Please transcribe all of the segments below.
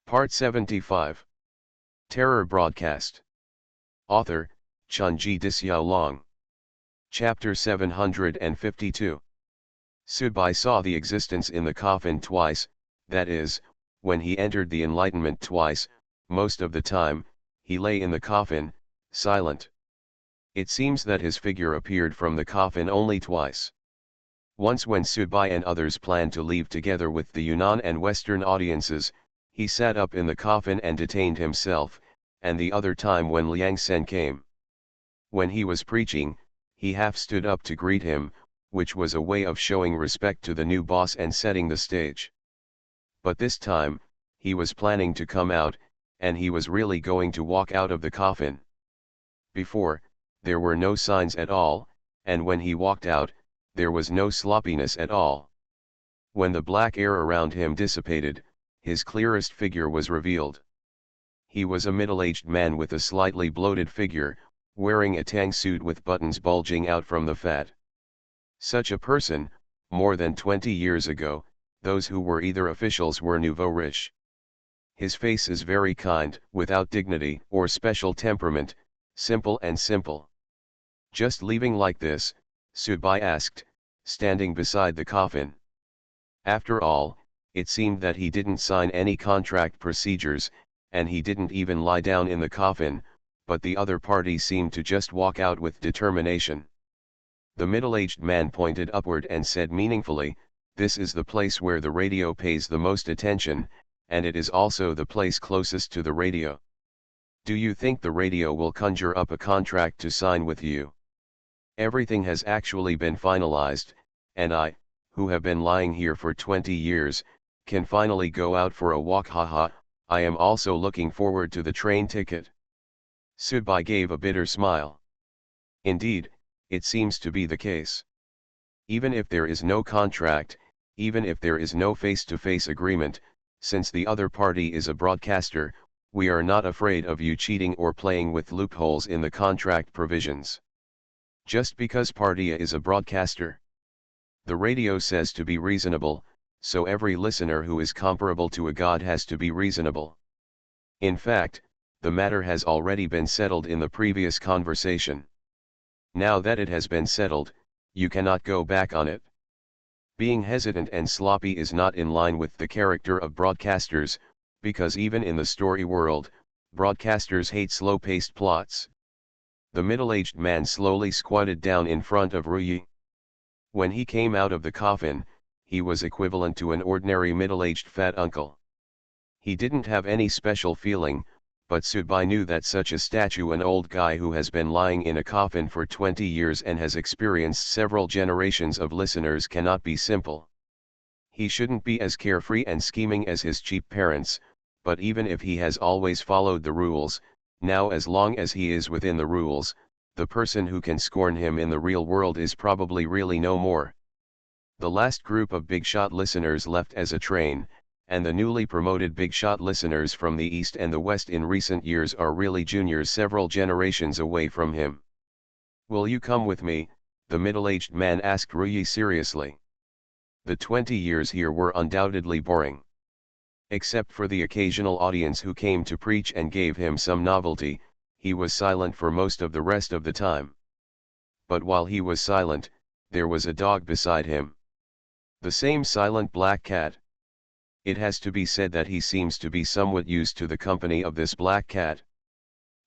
Part 75. Terror Broadcast. Author, Chunji Dixiaolong. Chapter 752. Subai saw the existence in the coffin twice, that is, when he entered the enlightenment twice. Most of the time, he lay in the coffin, silent. It seems that his figure appeared from the coffin only twice. Once when Subai and others planned to leave together with the Yunnan and Western audiences, he sat up in the coffin and detained himself, and the other time when Liang Sen came. When he was preaching, he half stood up to greet him, which was a way of showing respect to the new boss and setting the stage. But this time, he was planning to come out, and he was really going to walk out of the coffin. Before, there were no signs at all, and when he walked out, there was no sloppiness at all. When the black air around him dissipated, his clearest figure was revealed. He was a middle-aged man with a slightly bloated figure, wearing a tang suit with buttons bulging out from the fat. Such a person, more than 20 years ago, those who were either officials were nouveau riche. His face is very kind, without dignity or special temperament, simple and simple. Just leaving like this? Subai asked, standing beside the coffin. After all, it seemed that he didn't sign any contract procedures, and he didn't even lie down in the coffin, but the other party seemed to just walk out with determination. The middle-aged man pointed upward and said meaningfully, "This is the place where the radio pays the most attention, and it is also the place closest to the radio. Do you think the radio will conjure up a contract to sign with you? Everything has actually been finalized, and I, who have been lying here for 20 years, can finally go out for a walk. Haha, I am also looking forward to the train ticket." Subai gave a bitter smile. Indeed, it seems to be the case. Even if there is no contract, even if there is no face-to-face agreement, since the other party is a broadcaster, we are not afraid of you cheating or playing with loopholes in the contract provisions. Just because Partia is a broadcaster. The radio says to be reasonable, so every listener who is comparable to a god has to be reasonable. In fact, the matter has already been settled in the previous conversation. Now that it has been settled, you cannot go back on it. Being hesitant and sloppy is not in line with the character of broadcasters, because even in the story world, broadcasters hate slow-paced plots. The middle-aged man slowly squatted down in front of Ruyi. When he came out of the coffin, he was equivalent to an ordinary middle-aged fat uncle. He didn't have any special feeling, but Subai knew that such a statue, an old guy who has been lying in a coffin for 20 years and has experienced several generations of listeners, cannot be simple. He shouldn't be as carefree and scheming as his cheap parents, but even if he has always followed the rules, now as long as he is within the rules, the person who can scorn him in the real world is probably really no more. The last group of big shot listeners left as a train, and the newly promoted big shot listeners from the East and the West in recent years are really juniors several generations away from him. "Will you come with me?" the middle-aged man asked Ruyi seriously. The 20 years here were undoubtedly boring. Except for the occasional audience who came to preach and gave him some novelty, he was silent for most of the rest of the time. But while he was silent, there was a dog beside him. The same silent black cat. It has to be said that he seems to be somewhat used to the company of this black cat.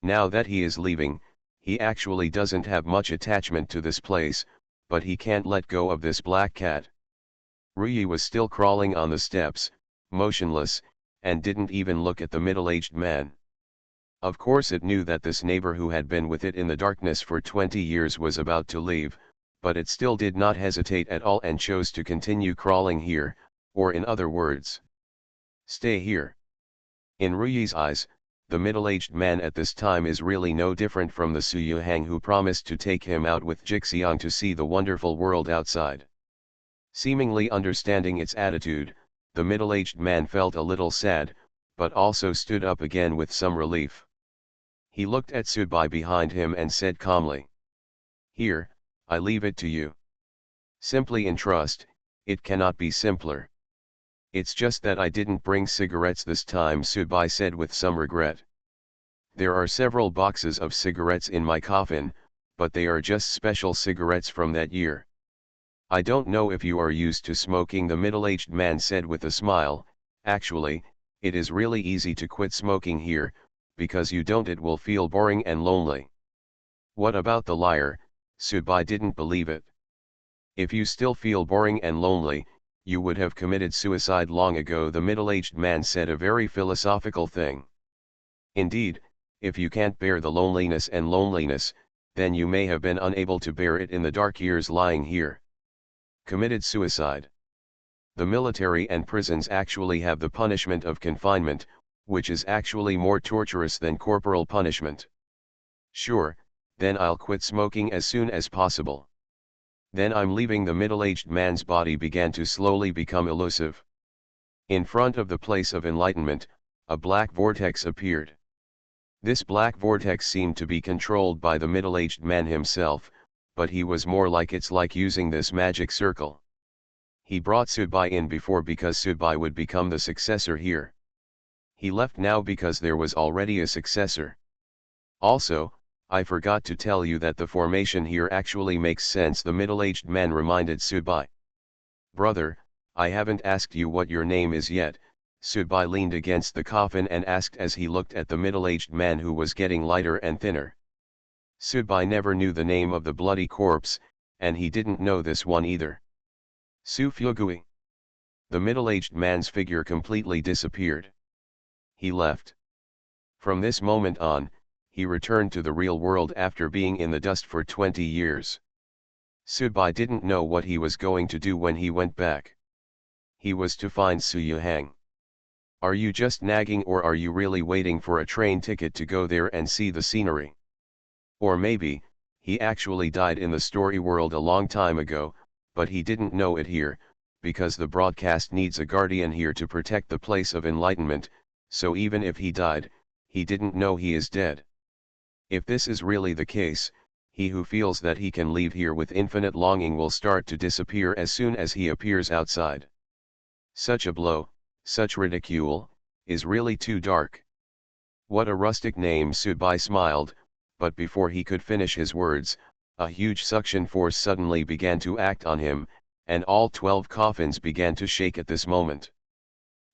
Now that he is leaving, he actually doesn't have much attachment to this place, but he can't let go of this black cat. Ruyi was still crawling on the steps, motionless, and didn't even look at the middle-aged man. Of course it knew that this neighbor who had been with it in the darkness for 20 years was about to leave, but it still did not hesitate at all and chose to continue crawling here, or in other words, stay here. In Ruyi's eyes, the middle-aged man at this time is really no different from the Suyuhang who promised to take him out with Jixiang to see the wonderful world outside. Seemingly understanding its attitude, the middle-aged man felt a little sad, but also stood up again with some relief. He looked at Subai behind him and said calmly, "Here, I leave it to you. Simply entrust, it cannot be simpler." It's just that I didn't bring cigarettes this time, Subai said with some regret. There are several boxes of cigarettes in my coffin, but they are just special cigarettes from that year. I don't know if you are used to smoking, the middle-aged man said with a smile. Actually, it is really easy to quit smoking here, because you don't, it will feel boring and lonely. What about the liar? Subai didn't believe it. If you still feel boring and lonely, you would have committed suicide long ago, the middle-aged man said, a very philosophical thing. Indeed, if you can't bear the loneliness, then you may have been unable to bear it in the dark years lying here. Committed suicide. The military and prisons actually have the punishment of confinement, which is actually more torturous than corporal punishment. Sure, then I'll quit smoking as soon as possible. Then I'm leaving. The middle-aged man's body began to slowly become elusive. In front of the place of enlightenment, a black vortex appeared. This black vortex seemed to be controlled by the middle-aged man himself, but he was more like it's like using this magic circle. He brought Subai in before because Subai would become the successor here. He left now because there was already a successor. Also, I forgot to tell you that the formation here actually makes sense, the middle-aged man reminded Subai. Brother, I haven't asked you what your name is yet, Subai leaned against the coffin and asked as he looked at the middle-aged man who was getting lighter and thinner. Subai never knew the name of the bloody corpse, and he didn't know this one either. Su Fyugui. The middle-aged man's figure completely disappeared. He left. From this moment on, he returned to the real world after being in the dust for 20 years. Subai didn't know what he was going to do when he went back. He was to find Su Yuhang. Are you just nagging, or are you really waiting for a train ticket to go there and see the scenery? Or maybe, he actually died in the story world a long time ago, but he didn't know it here, because the broadcast needs a guardian here to protect the place of enlightenment, so even if he died, he didn't know he is dead. If this is really the case, he who feels that he can leave here with infinite longing will start to disappear as soon as he appears outside. Such a blow, such ridicule, is really too dark. What a rustic name, Subai smiled, but before he could finish his words, a huge suction force suddenly began to act on him, and all 12 coffins began to shake at this moment.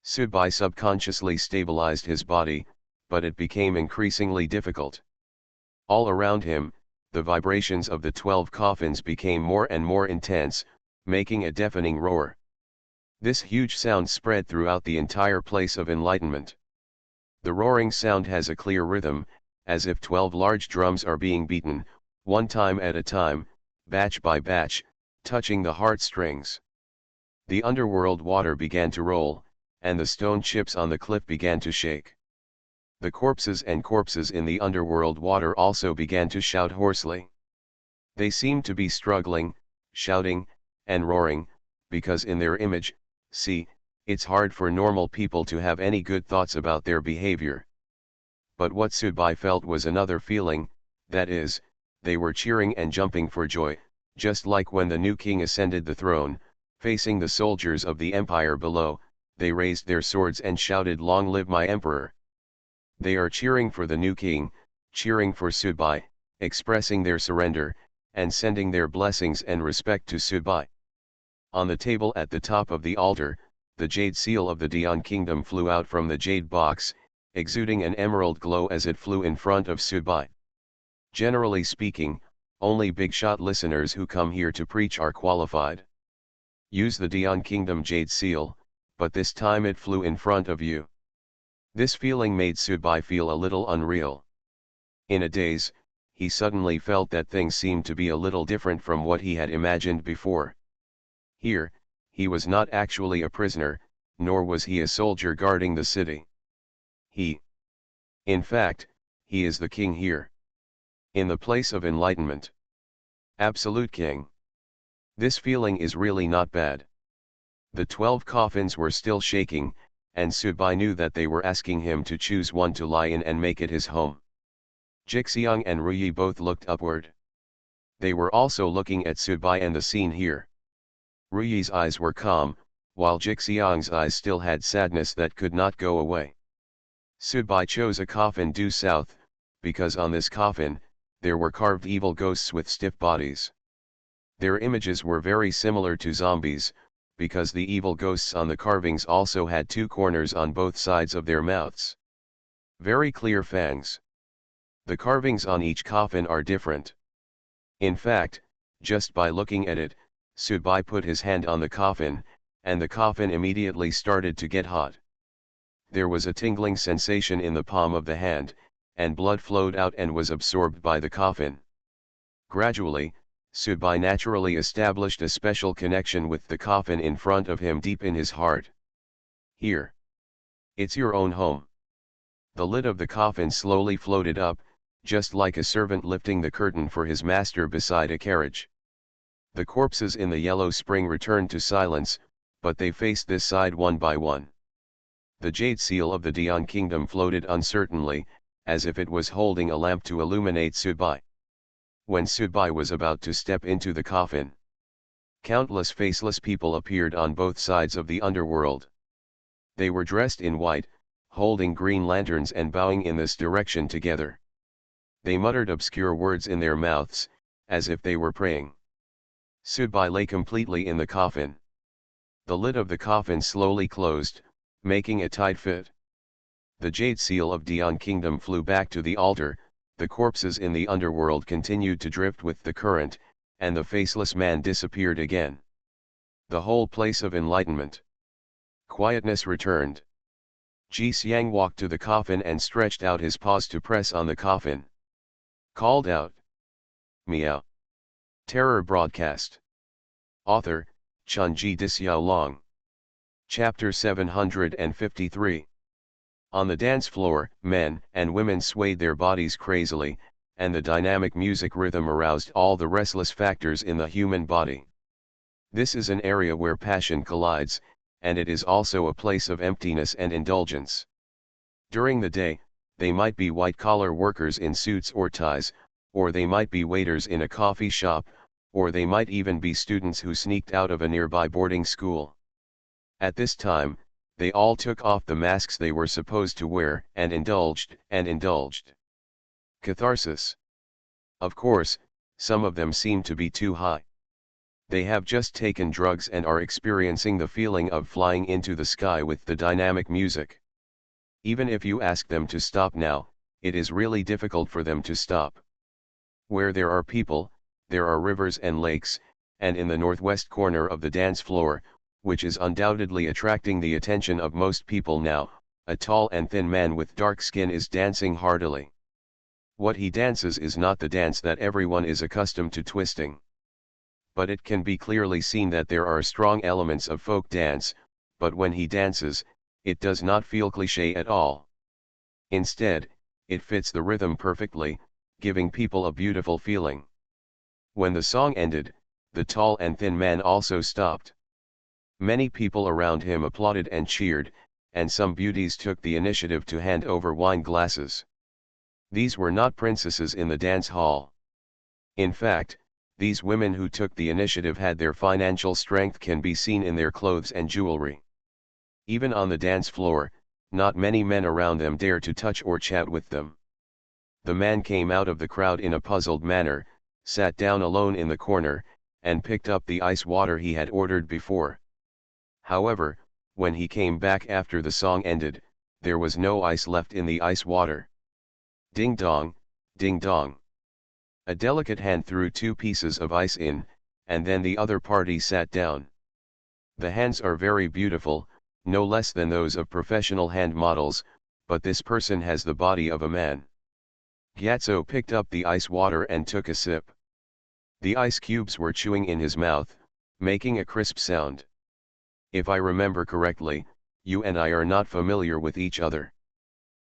Subai subconsciously stabilized his body, but it became increasingly difficult. All around him, the vibrations of the 12 coffins became more and more intense, making a deafening roar. This huge sound spread throughout the entire place of enlightenment. The roaring sound has a clear rhythm, as if 12 large drums are being beaten, one time at a time, batch by batch, touching the heartstrings. The underworld water began to roll, and the stone chips on the cliff began to shake. The corpses in the underworld water also began to shout hoarsely. They seemed to be struggling, shouting, and roaring, because in their image, see, it's hard for normal people to have any good thoughts about their behavior. But what Subai felt was another feeling, that is, they were cheering and jumping for joy, just like when the new king ascended the throne, facing the soldiers of the empire below, they raised their swords and shouted, "Long live my emperor!" They are cheering for the new king, cheering for Subai, expressing their surrender, and sending their blessings and respect to Subai. On the table at the top of the altar, the jade seal of the Dian kingdom flew out from the jade box, exuding an emerald glow as it flew in front of Subai. Generally speaking, only big-shot listeners who come here to preach are qualified. Use the Dian kingdom jade seal, but this time it flew in front of you. This feeling made Subai feel a little unreal. In a daze, he suddenly felt that things seemed to be a little different from what he had imagined before. Here, he was not actually a prisoner, nor was he a soldier guarding the city. In fact, he is the king here. In the place of enlightenment. Absolute king. This feeling is really not bad. The 12 coffins were still shaking, and Subai knew that they were asking him to choose one to lie in and make it his home. Jixiang and Ruyi both looked upward. They were also looking at Subai and the scene here. Ruyi's eyes were calm, while Jixiang's eyes still had sadness that could not go away. Subai chose a coffin due south, because on this coffin, there were carved evil ghosts with stiff bodies. Their images were very similar to zombies, because the evil ghosts on the carvings also had two corners on both sides of their mouths. Very clear fangs. The carvings on each coffin are different. In fact, just by looking at it, Subai put his hand on the coffin, and the coffin immediately started to get hot. There was a tingling sensation in the palm of the hand, and blood flowed out and was absorbed by the coffin. Gradually, Subai naturally established a special connection with the coffin in front of him deep in his heart. Here. It's your own home. The lid of the coffin slowly floated up, just like a servant lifting the curtain for his master beside a carriage. The corpses in the yellow spring returned to silence, but they faced this side one by one. The jade seal of the Dian kingdom floated uncertainly, as if it was holding a lamp to illuminate Subai. When Subai was about to step into the coffin, countless faceless people appeared on both sides of the underworld. They were dressed in white, holding green lanterns and bowing in this direction together. They muttered obscure words in their mouths, as if they were praying. Subai lay completely in the coffin. The lid of the coffin slowly closed, making a tight fit. The jade seal of Dian kingdom flew back to the altar, the corpses in the underworld continued to drift with the current, and the faceless man disappeared again. The whole place of enlightenment. Quietness returned. Ji Xiang walked to the coffin and stretched out his paws to press on the coffin. Called out. Meow. Terror broadcast. Author, Chunji Dixiaolong. Chapter 753. On the dance floor, men and women swayed their bodies crazily, and the dynamic music rhythm aroused all the restless factors in the human body. This is an area where passion collides, and it is also a place of emptiness and indulgence. During the day, they might be white-collar workers in suits or ties, or they might be waiters in a coffee shop, or they might even be students who sneaked out of a nearby boarding school. At this time, they all took off the masks they were supposed to wear and indulged. Catharsis. Of course, some of them seem to be too high. They have just taken drugs and are experiencing the feeling of flying into the sky with the dynamic music. Even if you ask them to stop now, it is really difficult for them to stop. Where there are people, there are rivers and lakes, and in the northwest corner of the dance floor, which is undoubtedly attracting the attention of most people now, a tall and thin man with dark skin is dancing heartily. What he dances is not the dance that everyone is accustomed to twisting. But it can be clearly seen that there are strong elements of folk dance, but when he dances, it does not feel cliché at all. Instead, it fits the rhythm perfectly, giving people a beautiful feeling. When the song ended, the tall and thin man also stopped. Many people around him applauded and cheered, and some beauties took the initiative to hand over wine glasses. These were not princesses in the dance hall. In fact, these women who took the initiative had their financial strength can be seen in their clothes and jewelry. Even on the dance floor, not many men around them dare to touch or chat with them. The man came out of the crowd in a puzzled manner, sat down alone in the corner, and picked up the ice water he had ordered before. However, when he came back after the song ended, there was no ice left in the ice water. Ding dong, ding dong. A delicate hand threw 2 pieces of ice in, and then the other party sat down. The hands are very beautiful, no less than those of professional hand models, but this person has the body of a man. Gyatso picked up the ice water and took a sip. The ice cubes were chewing in his mouth, making a crisp sound. If I remember correctly, you and I are not familiar with each other.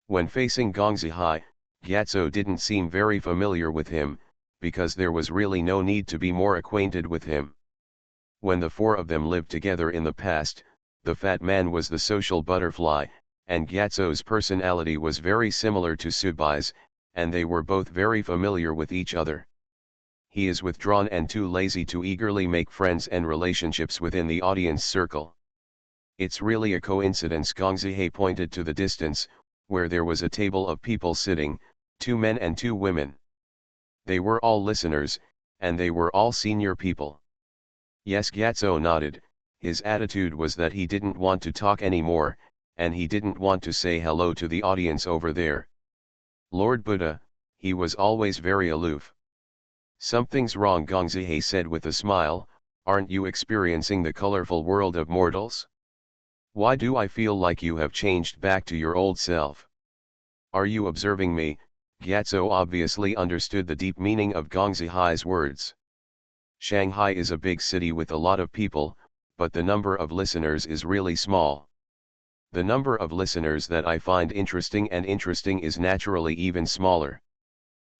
When facing Gong Zihai, Gyatso didn't seem very familiar with him, because there was really no need to be more acquainted with him. When the 4 of them lived together in the past, the fat man was the social butterfly, and Gyatso's personality was very similar to Subai's, and they were both very familiar with each other. He is withdrawn and too lazy to eagerly make friends and relationships within the audience circle. It's really a coincidence. Gongzihe pointed to the distance, where there was a table of people sitting, 2 men and 2 women. They were all listeners, and they were all senior people. Yes, Gyatso nodded. His attitude was that he didn't want to talk anymore, and he didn't want to say hello to the audience over there. Lord Buddha, he was always very aloof. Something's wrong, Gongzihe said with a smile. Aren't you experiencing the colorful world of mortals? Why do I feel like you have changed back to your old self? Are you observing me? Gyatso obviously understood the deep meaning of Gongzihe's words. Shanghai is a big city with a lot of people, but the number of listeners is really small. The number of listeners that I find interesting is naturally even smaller.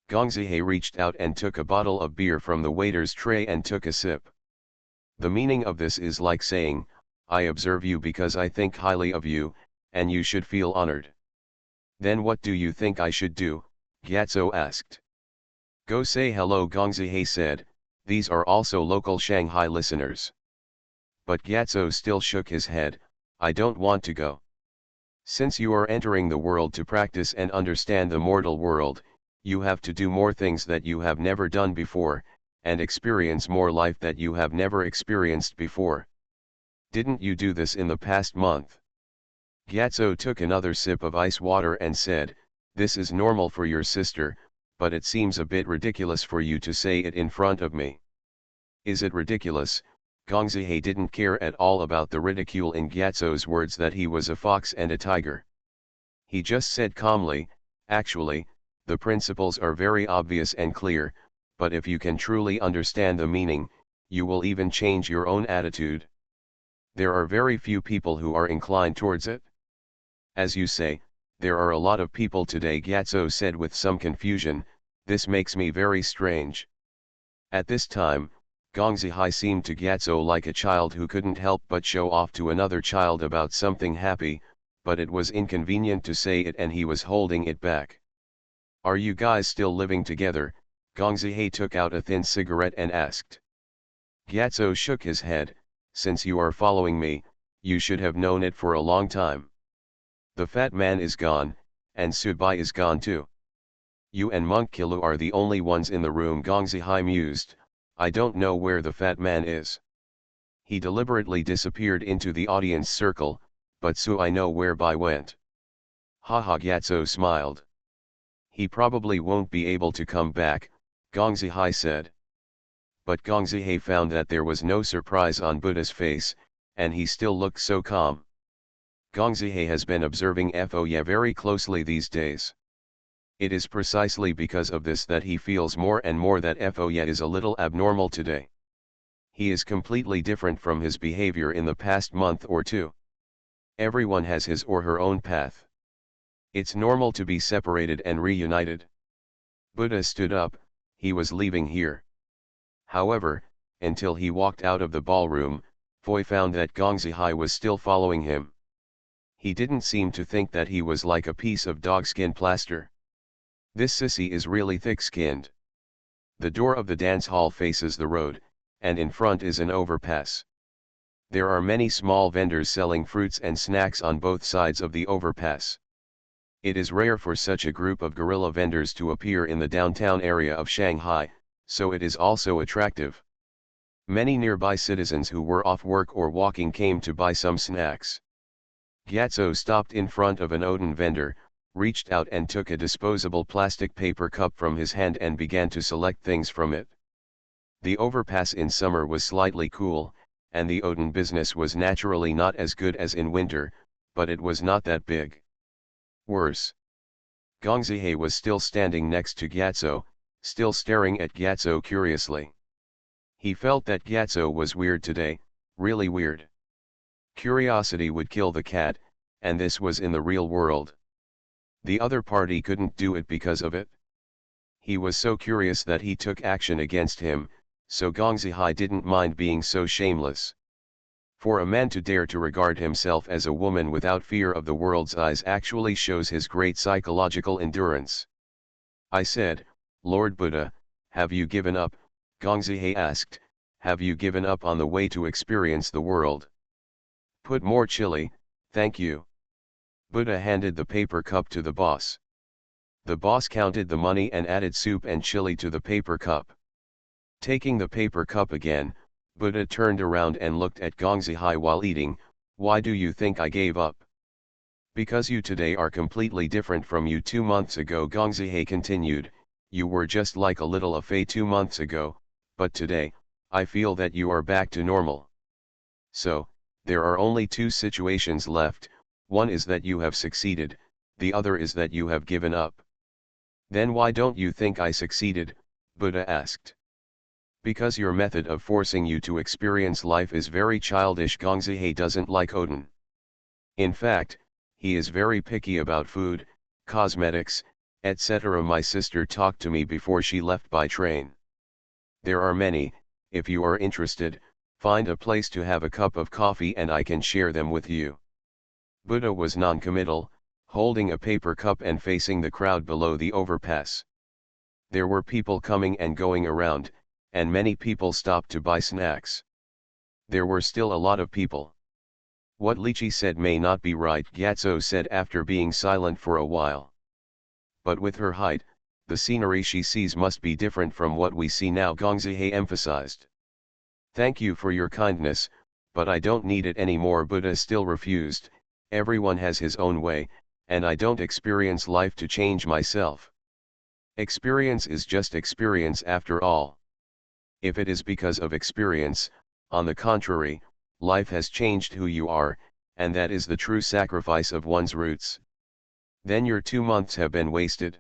Gongzihe reached out and took a bottle of beer from the waiter's tray and took a sip. The meaning of this is like saying, I observe you because I think highly of you, and you should feel honored. Then what do you think I should do? Gyatso asked. Go say hello, Gongzihe said. These are also local Shanghai listeners. But Gyatso still shook his head. I don't want to go. Since you are entering the world to practice and understand the mortal world, you have to do more things that you have never done before, and experience more life that you have never experienced before. Didn't you do this in the past month? Gyatso took another sip of ice water and said, this is normal for your sister, but it seems a bit ridiculous for you to say it in front of me. Is it ridiculous? Gongzihe didn't care at all about the ridicule in Gyatso's words that he was a fox and a tiger. He just said calmly, actually, the principles are very obvious and clear, but if you can truly understand the meaning, you will even change your own attitude. There are very few people who are inclined towards it. As you say, there are a lot of people today, Gyatso said with some confusion. This makes me very strange. At this time, Gongzihe seemed to Gyatso like a child who couldn't help but show off to another child about something happy, but it was inconvenient to say it and he was holding it back. Are you guys still living together? Gongzihe took out a thin cigarette and asked. Gyatso shook his head. Since you are following me, you should have known it for a long time. The fat man is gone, and Subai is gone too. You and Monk Kilu are the only ones in the room, Gongzihe mused. I don't know where the fat man is. He deliberately disappeared into the audience circle, but I know whereby went. Haha, Gyatso smiled. He probably won't be able to come back, Gongzihe said. But Gongzihe found that there was no surprise on Buddha's face, and he still looked so calm. Gongzihe has been observing Foya very closely these days. It is precisely because of this that he feels more and more that Foya is a little abnormal today. He is completely different from his behavior in the past month or two. Everyone has his or her own path. It's normal to be separated and reunited. Buddha stood up. He was leaving here. However, until he walked out of the ballroom, Foy found that Gongzihe was still following him. He didn't seem to think that he was like a piece of dogskin plaster. This sissy is really thick-skinned. The door of the dance hall faces the road, and in front is an overpass. There are many small vendors selling fruits and snacks on both sides of the overpass. It is rare for such a group of guerrilla vendors to appear in the downtown area of Shanghai, so it is also attractive. Many nearby citizens who were off work or walking came to buy some snacks. Gyatso stopped in front of an Odin vendor, reached out and took a disposable plastic paper cup from his hand and began to select things from it. The overpass in summer was slightly cool, and the Odin business was naturally not as good as in winter, but it was not that big. Worse. Gongzihe was still standing next to Gyatso, still staring at Gyatso curiously. He felt that Gyatso was weird today, really weird. Curiosity would kill the cat, and this was in the real world. The other party couldn't do it because of it. He was so curious that he took action against him, so Gongzihe didn't mind being so shameless. For a man to dare to regard himself as a woman without fear of the world's eyes actually shows his great psychological endurance. I said, Lord Buddha, have you given up? Gongzihe asked, have you given up on the way to experience the world? Put more chili, thank you. Buddha handed the paper cup to the boss. The boss counted the money and added soup and chili to the paper cup. Taking the paper cup again, Buddha turned around and looked at Gongzihai while eating. Why do you think I gave up? Because you today are completely different from you 2 months ago, Gongzihai continued. You were just like a little affair 2 months ago, but today, I feel that you are back to normal. So, there are only 2 situations left, one is that you have succeeded, the other is that you have given up. Then why don't you think I succeeded? Buddha asked. Because your method of forcing you to experience life is very childish. Gongzihai doesn't like Odin. In fact, he is very picky about food, cosmetics, etc. My sister talked to me before she left by train. There are many, if you are interested, find a place to have a cup of coffee and I can share them with you. Buddha was non-committal, holding a paper cup and facing the crowd below the overpass. There were people coming and going around, and many people stopped to buy snacks. There were still a lot of people. What Lychee said may not be right, Gyatso said after being silent for a while. But with her height, the scenery she sees must be different from what we see now, Gongzihai emphasized. Thank you for your kindness, but I don't need it anymore. Buddha still refused. Everyone has his own way, and I don't experience life to change myself. Experience is just experience after all. If it is because of experience, on the contrary, life has changed who you are, and that is the true sacrifice of one's roots. Then your 2 months have been wasted.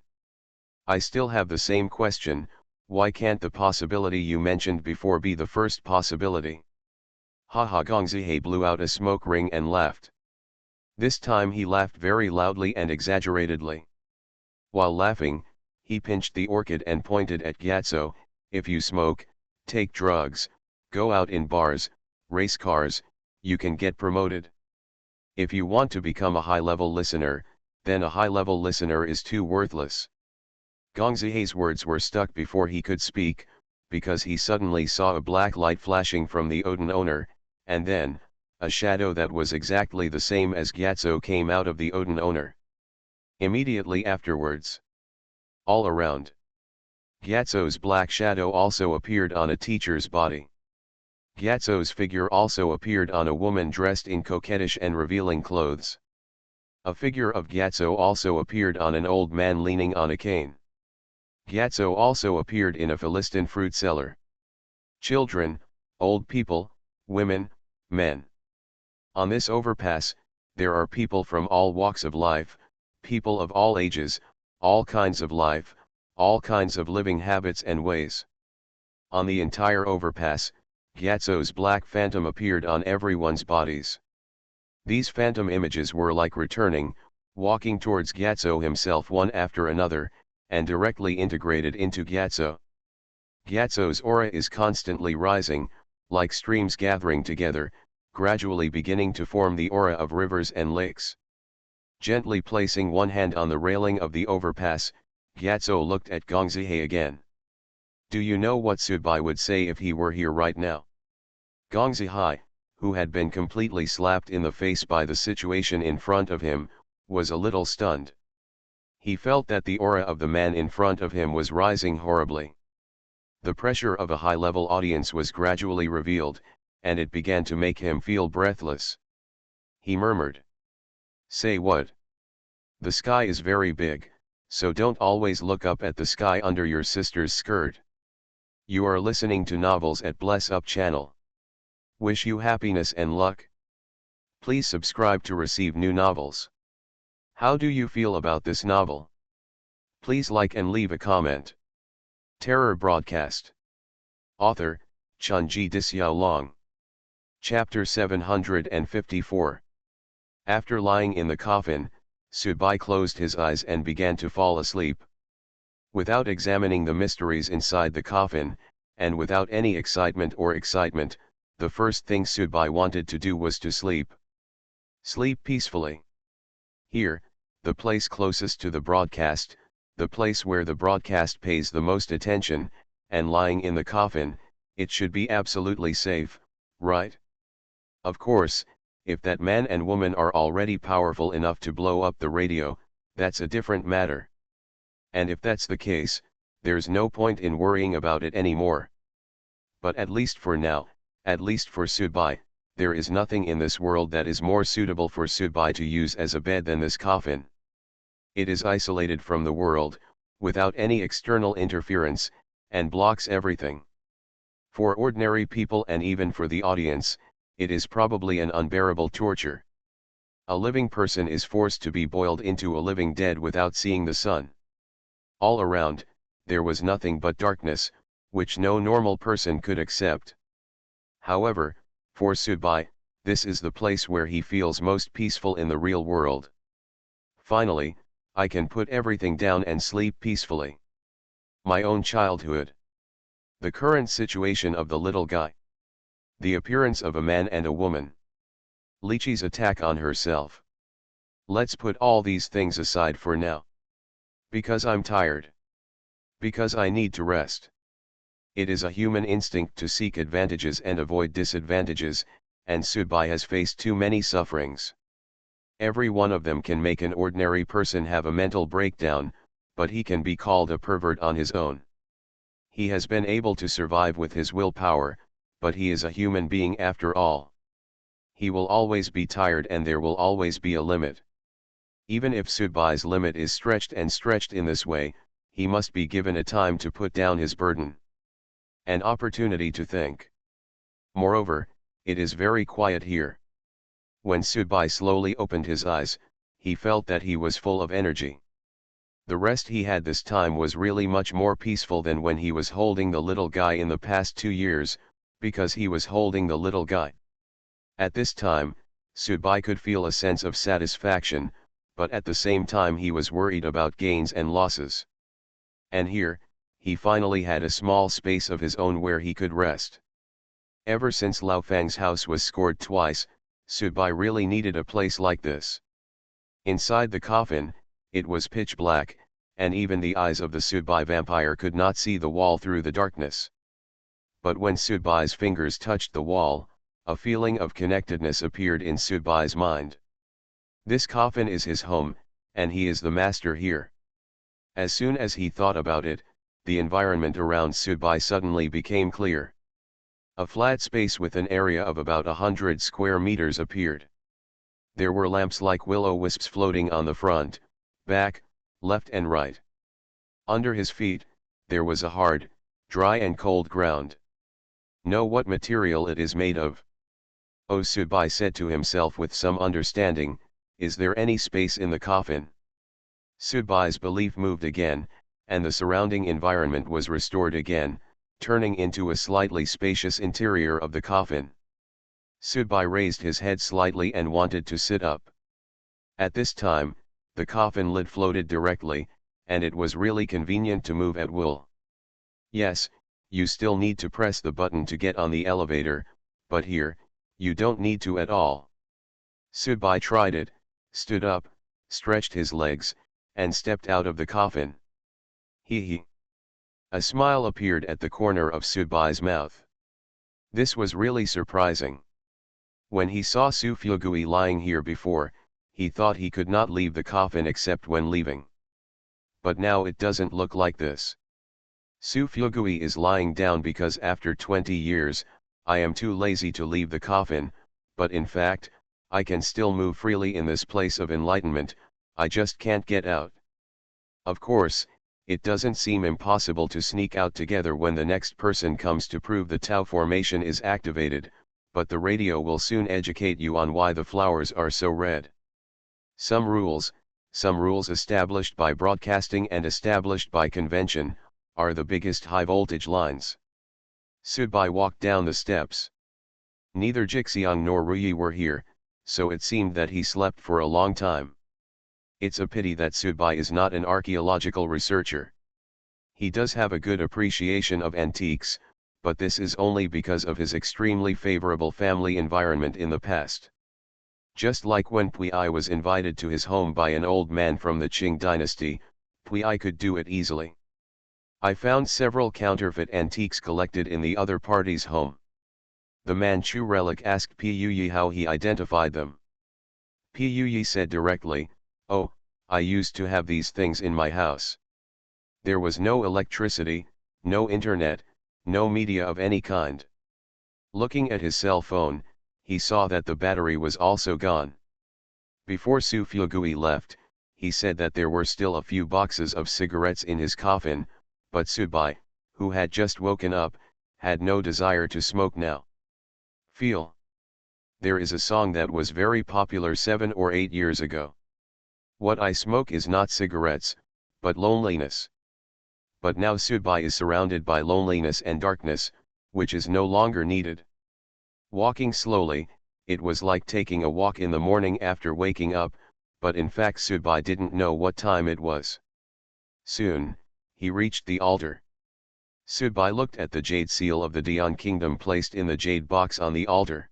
I still have the same question, why can't the possibility you mentioned before be the first possibility? Haha. Gongzihai blew out a smoke ring and laughed. This time he laughed very loudly and exaggeratedly. While laughing, he pinched the orchid and pointed at Gyatso. If you smoke, take drugs, go out in bars, race cars, you can get promoted. If you want to become a high-level listener, then a high-level listener is too worthless. Gongzihai's words were stuck before he could speak, because he suddenly saw a black light flashing from the Odin owner, and then, a shadow that was exactly the same as Gyatso came out of the Odin owner. Immediately afterwards, all around, Gyatso's black shadow also appeared on a teacher's body. Gyatso's figure also appeared on a woman dressed in coquettish and revealing clothes. A figure of Gyatso also appeared on an old man leaning on a cane. Gyatso also appeared in a Philistin fruit seller. Children, old people, women, men. On this overpass, there are people from all walks of life, people of all ages, all kinds of life, all kinds of living habits and ways. On the entire overpass, Gyatso's black phantom appeared on everyone's bodies. These phantom images were like returning, walking towards Gyatso himself one after another, and directly integrated into Gyatso. Gyatso's aura is constantly rising, like streams gathering together, gradually beginning to form the aura of rivers and lakes. Gently placing one hand on the railing of the overpass, Gyatso looked at Gongzihai again. Do you know what Subai would say if he were here right now? Gongzihai, who had been completely slapped in the face by the situation in front of him, was a little stunned. He felt that the aura of the man in front of him was rising horribly. The pressure of a high-level audience was gradually revealed, and it began to make him feel breathless. He murmured. Say what? The sky is very big, so don't always look up at the sky under your sister's skirt. You are listening to Novels at Bless Up channel. Wish you happiness and luck. Please subscribe to receive new novels. How do you feel about this novel? Please like and leave a comment. Terror Broadcast. Author, Chunji Disyao. Chapter 754. After lying in the coffin, Subai closed his eyes and began to fall asleep. Without examining the mysteries inside the coffin, and without any excitement, the first thing Subai wanted to do was to sleep. Sleep peacefully. Here, the place closest to the broadcast, the place where the broadcast pays the most attention, and lying in the coffin, it should be absolutely safe, right? Of course, If that man and woman are already powerful enough to blow up the radio, that's a different matter. And if that's the case, there's no point in worrying about it anymore. But at least for now, at least for Subai, there is nothing in this world that is more suitable for Subai to use as a bed than this coffin. It is isolated from the world, without any external interference, and blocks everything. For ordinary people and even for the audience, it is probably an unbearable torture. A living person is forced to be boiled into a living dead without seeing the sun. All around, there was nothing but darkness, which no normal person could accept. However, for Subai, this is the place where he feels most peaceful in the real world. Finally, I can put everything down and sleep peacefully. My own childhood. The current situation of the little guy. The appearance of a man and a woman. Lychee's attack on herself. Let's put all these things aside for now. Because I'm tired. Because I need to rest. It is a human instinct to seek advantages and avoid disadvantages, and Subai has faced too many sufferings. Every one of them can make an ordinary person have a mental breakdown, but he can be called a pervert on his own. He has been able to survive with his willpower, but he is a human being after all. He will always be tired and there will always be a limit. Even if Subai's limit is stretched and stretched in this way, he must be given a time to put down his burden. An opportunity to think. Moreover, it is very quiet here. When Subai slowly opened his eyes, he felt that he was full of energy. The rest he had this time was really much more peaceful than when he was holding the little guy in the past 2 years, because he was holding the little guy. At this time, Subai could feel a sense of satisfaction, but at the same time he was worried about gains and losses. And here, he finally had a small space of his own where he could rest. Ever since Lao Fang's house was scored twice, Subai really needed a place like this. Inside the coffin, it was pitch black, and even the eyes of the Subai vampire could not see the wall through the darkness. But when Subai's fingers touched the wall, a feeling of connectedness appeared in Subai's mind. This coffin is his home, and he is the master here. As soon as he thought about it, the environment around Subai suddenly became clear. A flat space with an area of about 100 square meters appeared. There were lamps like will-o-wisps floating on the front, back, left and right. Under his feet, there was a hard, dry and cold ground. Know what material it is made of? Oh, Subai said to himself with some understanding, is there any space in the coffin? Subai's belief moved again, and the surrounding environment was restored again, turning into a slightly spacious interior of the coffin. Subai raised his head slightly and wanted to sit up. At this time, the coffin lid floated directly, and it was really convenient to move at will. Yes, you still need to press the button to get on the elevator, but here, you don't need to at all. Subai tried it, stood up, stretched his legs, and stepped out of the coffin. Hee. A smile appeared at the corner of Subai's mouth. This was really surprising. When he saw Su Fuegui lying here before, he thought he could not leave the coffin except when leaving. But now it doesn't look like this. Su Fuegui is lying down because after 20 years, I am too lazy to leave the coffin, but in fact, I can still move freely in this place of enlightenment, I just can't get out. Of course, it doesn't seem impossible to sneak out together when the next person comes to prove the Tau formation is activated, but the radio will soon educate you on why the flowers are so red. Some rules established by broadcasting and established by convention, are the biggest high-voltage lines. Subai walked down the steps. Neither Jixiang nor Ruyi were here, so it seemed that he slept for a long time. It's a pity that Subai is not an archaeological researcher. He does have a good appreciation of antiques, but this is only because of his extremely favorable family environment in the past. Just like when Pui was invited to his home by an old man from the Qing dynasty, Pui could do it easily. I found several counterfeit antiques collected in the other party's home. The Manchu relic asked Puyi how he identified them. Puyi said directly, "Oh, I used to have these things in my house." There was no electricity, no internet, no media of any kind. Looking at his cell phone, he saw that the battery was also gone. Before Su Fuegui left, he said that there were still a few boxes of cigarettes in his coffin, but Subai, who had just woken up, had no desire to smoke now. Feel. There is a song that was very popular 7 or 8 years ago. What I smoke is not cigarettes, but loneliness. But now Subai is surrounded by loneliness and darkness, which is no longer needed. Walking slowly, it was like taking a walk in the morning after waking up, but in fact Subai didn't know what time it was. Soon, he reached the altar. Subai looked at the jade seal of the Dian kingdom placed in the jade box on the altar.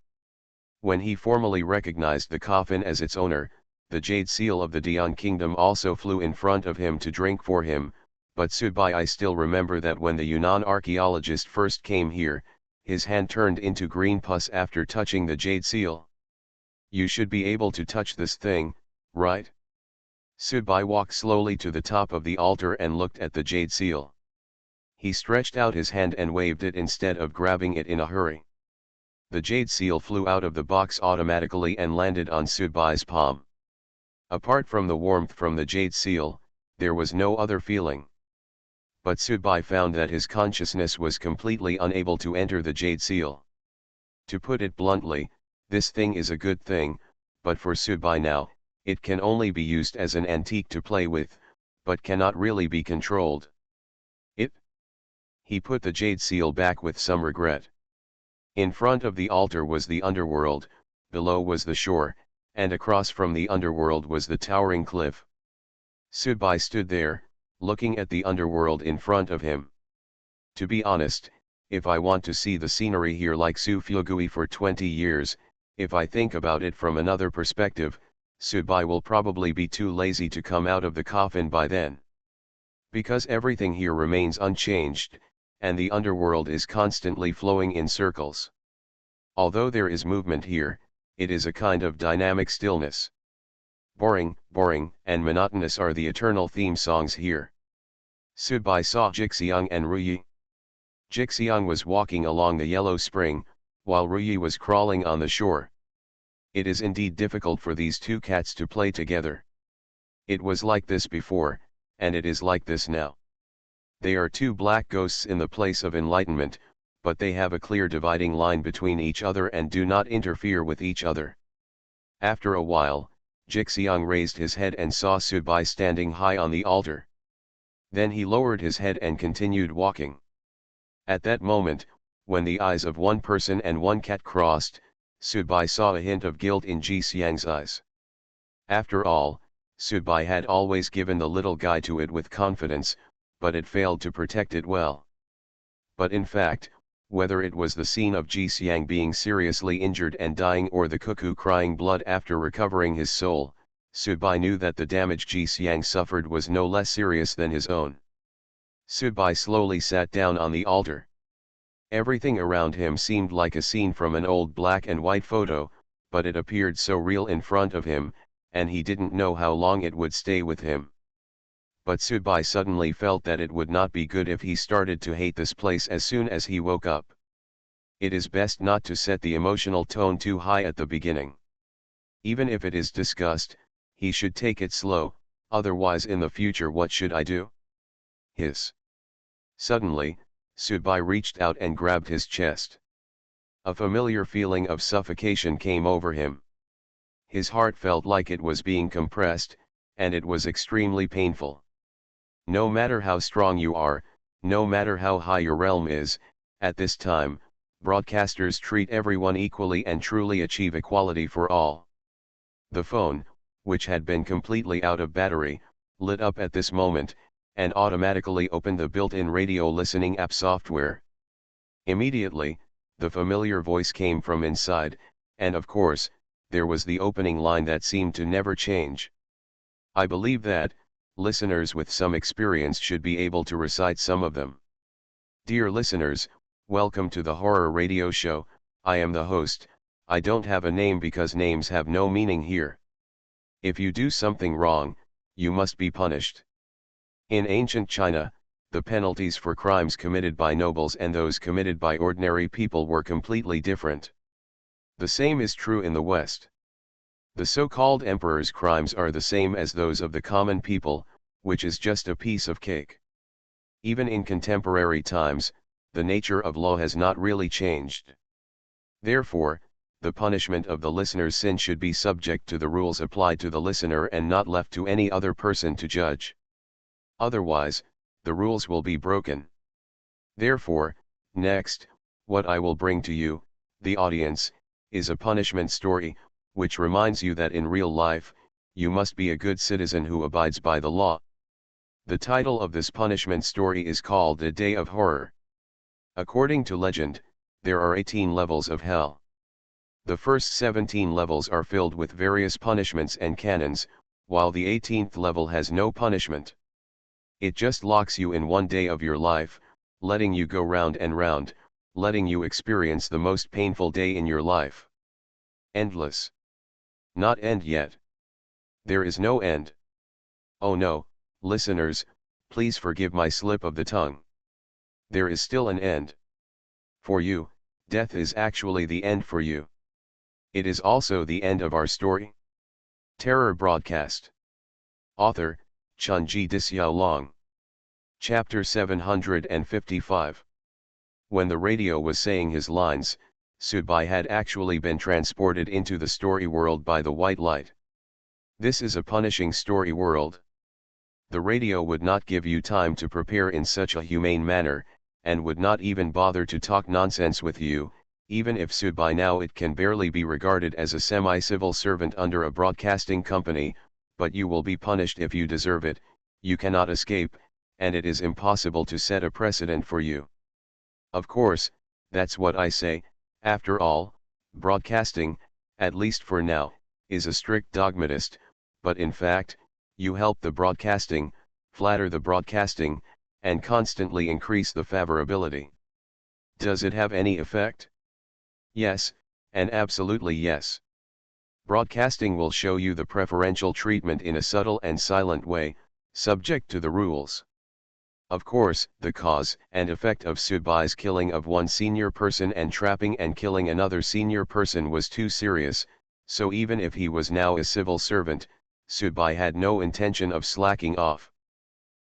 When he formally recognized the coffin as its owner, the jade seal of the Dian kingdom also flew in front of him to drink for him, but Subai, I still remember that when the Yunnan archaeologist first came here, his hand turned into green pus after touching the jade seal. You should be able to touch this thing, right? Subai walked slowly to the top of the altar and looked at the jade seal. He stretched out his hand and waved it instead of grabbing it in a hurry. The jade seal flew out of the box automatically and landed on Subai's palm. Apart from the warmth from the jade seal, there was no other feeling. But Subai found that his consciousness was completely unable to enter the jade seal. To put it bluntly, this thing is a good thing, but for Subai now, it can only be used as an antique to play with, but cannot really be controlled. He put the jade seal back with some regret. In front of the altar was the underworld, below was the shore, and across from the underworld was the towering cliff. Subai stood there, looking at the underworld in front of him. To be honest, if I want to see the scenery here like Su Fuegui for 20 years, if I think about it from another perspective, Subai will probably be too lazy to come out of the coffin by then. Because everything here remains unchanged, and the underworld is constantly flowing in circles. Although there is movement here, it is a kind of dynamic stillness. Boring, and monotonous are the eternal theme songs here. Subai saw Jixiang and Ruyi. Jixiang was walking along the yellow spring, while Ruyi was crawling on the shore. It is indeed difficult for these two cats to play together. It was like this before, and it is like this now. They are two black ghosts in the place of enlightenment, but they have a clear dividing line between each other and do not interfere with each other. After a while, Jixiang raised his head and saw Subai standing high on the altar. Then he lowered his head and continued walking. At that moment, when the eyes of one person and one cat crossed, Subai saw a hint of guilt in Jixiang's eyes. After all, Subai had always given the little guy to it with confidence, but it failed to protect it well. But in fact, whether it was the scene of Jixiang being seriously injured and dying or the cuckoo crying blood after recovering his soul, Subai knew that the damage Jixiang suffered was no less serious than his own. Subai slowly sat down on the altar. Everything around him seemed like a scene from an old black and white photo, but it appeared so real in front of him, and he didn't know how long it would stay with him. But Subai suddenly felt that it would not be good if he started to hate this place as soon as he woke up. It is best not to set the emotional tone too high at the beginning. Even if it is disgust, he should take it slow, otherwise in the future what should I do? Hiss. Suddenly, Subai reached out and grabbed his chest. A familiar feeling of suffocation came over him. His heart felt like it was being compressed, and it was extremely painful. No matter how strong you are, no matter how high your realm is, at this time, broadcasters treat everyone equally and truly achieve equality for all. The phone, which had been completely out of battery, lit up at this moment, and automatically opened the built-in radio listening app software. Immediately, the familiar voice came from inside, and of course, there was the opening line that seemed to never change. I believe that, listeners with some experience should be able to recite some of them. Dear listeners, welcome to the horror radio show, I am the host, I don't have a name because names have no meaning here. If you do something wrong, you must be punished. In ancient China, the penalties for crimes committed by nobles and those committed by ordinary people were completely different. The same is true in the West. The so-called emperor's crimes are the same as those of the common people, which is just a piece of cake. Even in contemporary times, the nature of law has not really changed. Therefore, the punishment of the listener's sin should be subject to the rules applied to the listener and not left to any other person to judge. Otherwise, the rules will be broken. Therefore, next, what I will bring to you, the audience, is a punishment story, which reminds you that in real life, you must be a good citizen who abides by the law. The title of this punishment story is called A Day of Horror. According to legend, there are 18 levels of hell. The first 17 levels are filled with various punishments and cannons, while the 18th level has no punishment. It just locks you in one day of your life, letting you go round and round, letting you experience the most painful day in your life. Endless. Not end yet. There is no end. Oh no, listeners, please forgive my slip of the tongue. There is still an end. For you, death is actually the end for you. It is also the end of our story. Terror Broadcast. Author, Chunji Dixiaolong. Chapter 755. When the radio was saying his lines, Subai had actually been transported into the story world by the white light. This is a punishing story world. The radio would not give you time to prepare in such a humane manner, and would not even bother to talk nonsense with you, even if Subai now it can barely be regarded as a semi-civil servant under a broadcasting company, but you will be punished if you deserve it, you cannot escape, and it is impossible to set a precedent for you. Of course, that's what I say. After all, broadcasting, at least for now, is a strict dogmatist, but in fact, you help the broadcasting, flatter the broadcasting, and constantly increase the favorability. Does it have any effect? Yes, and absolutely yes. Broadcasting will show you the preferential treatment in a subtle and silent way, subject to the rules. Of course, the cause and effect of Subai's killing of one senior person and trapping and killing another senior person was too serious, so even if he was now a civil servant, Subai had no intention of slacking off.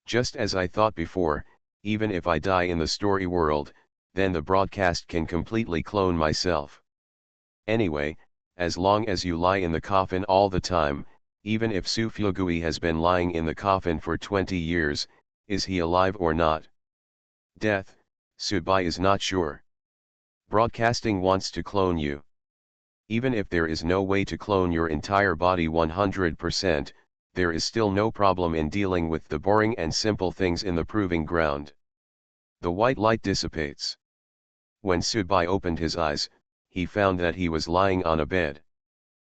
Just as I thought before, even if I die in the story world, then the broadcast can completely clone myself. Anyway, as long as you lie in the coffin all the time, even if Su Fugui has been lying in the coffin for 20 years, is he alive or not? Death, Subai is not sure. Broadcasting wants to clone you. Even if there is no way to clone your entire body 100%, there is still no problem in dealing with the boring and simple things in the proving ground. The white light dissipates. When Subai opened his eyes, he found that he was lying on a bed.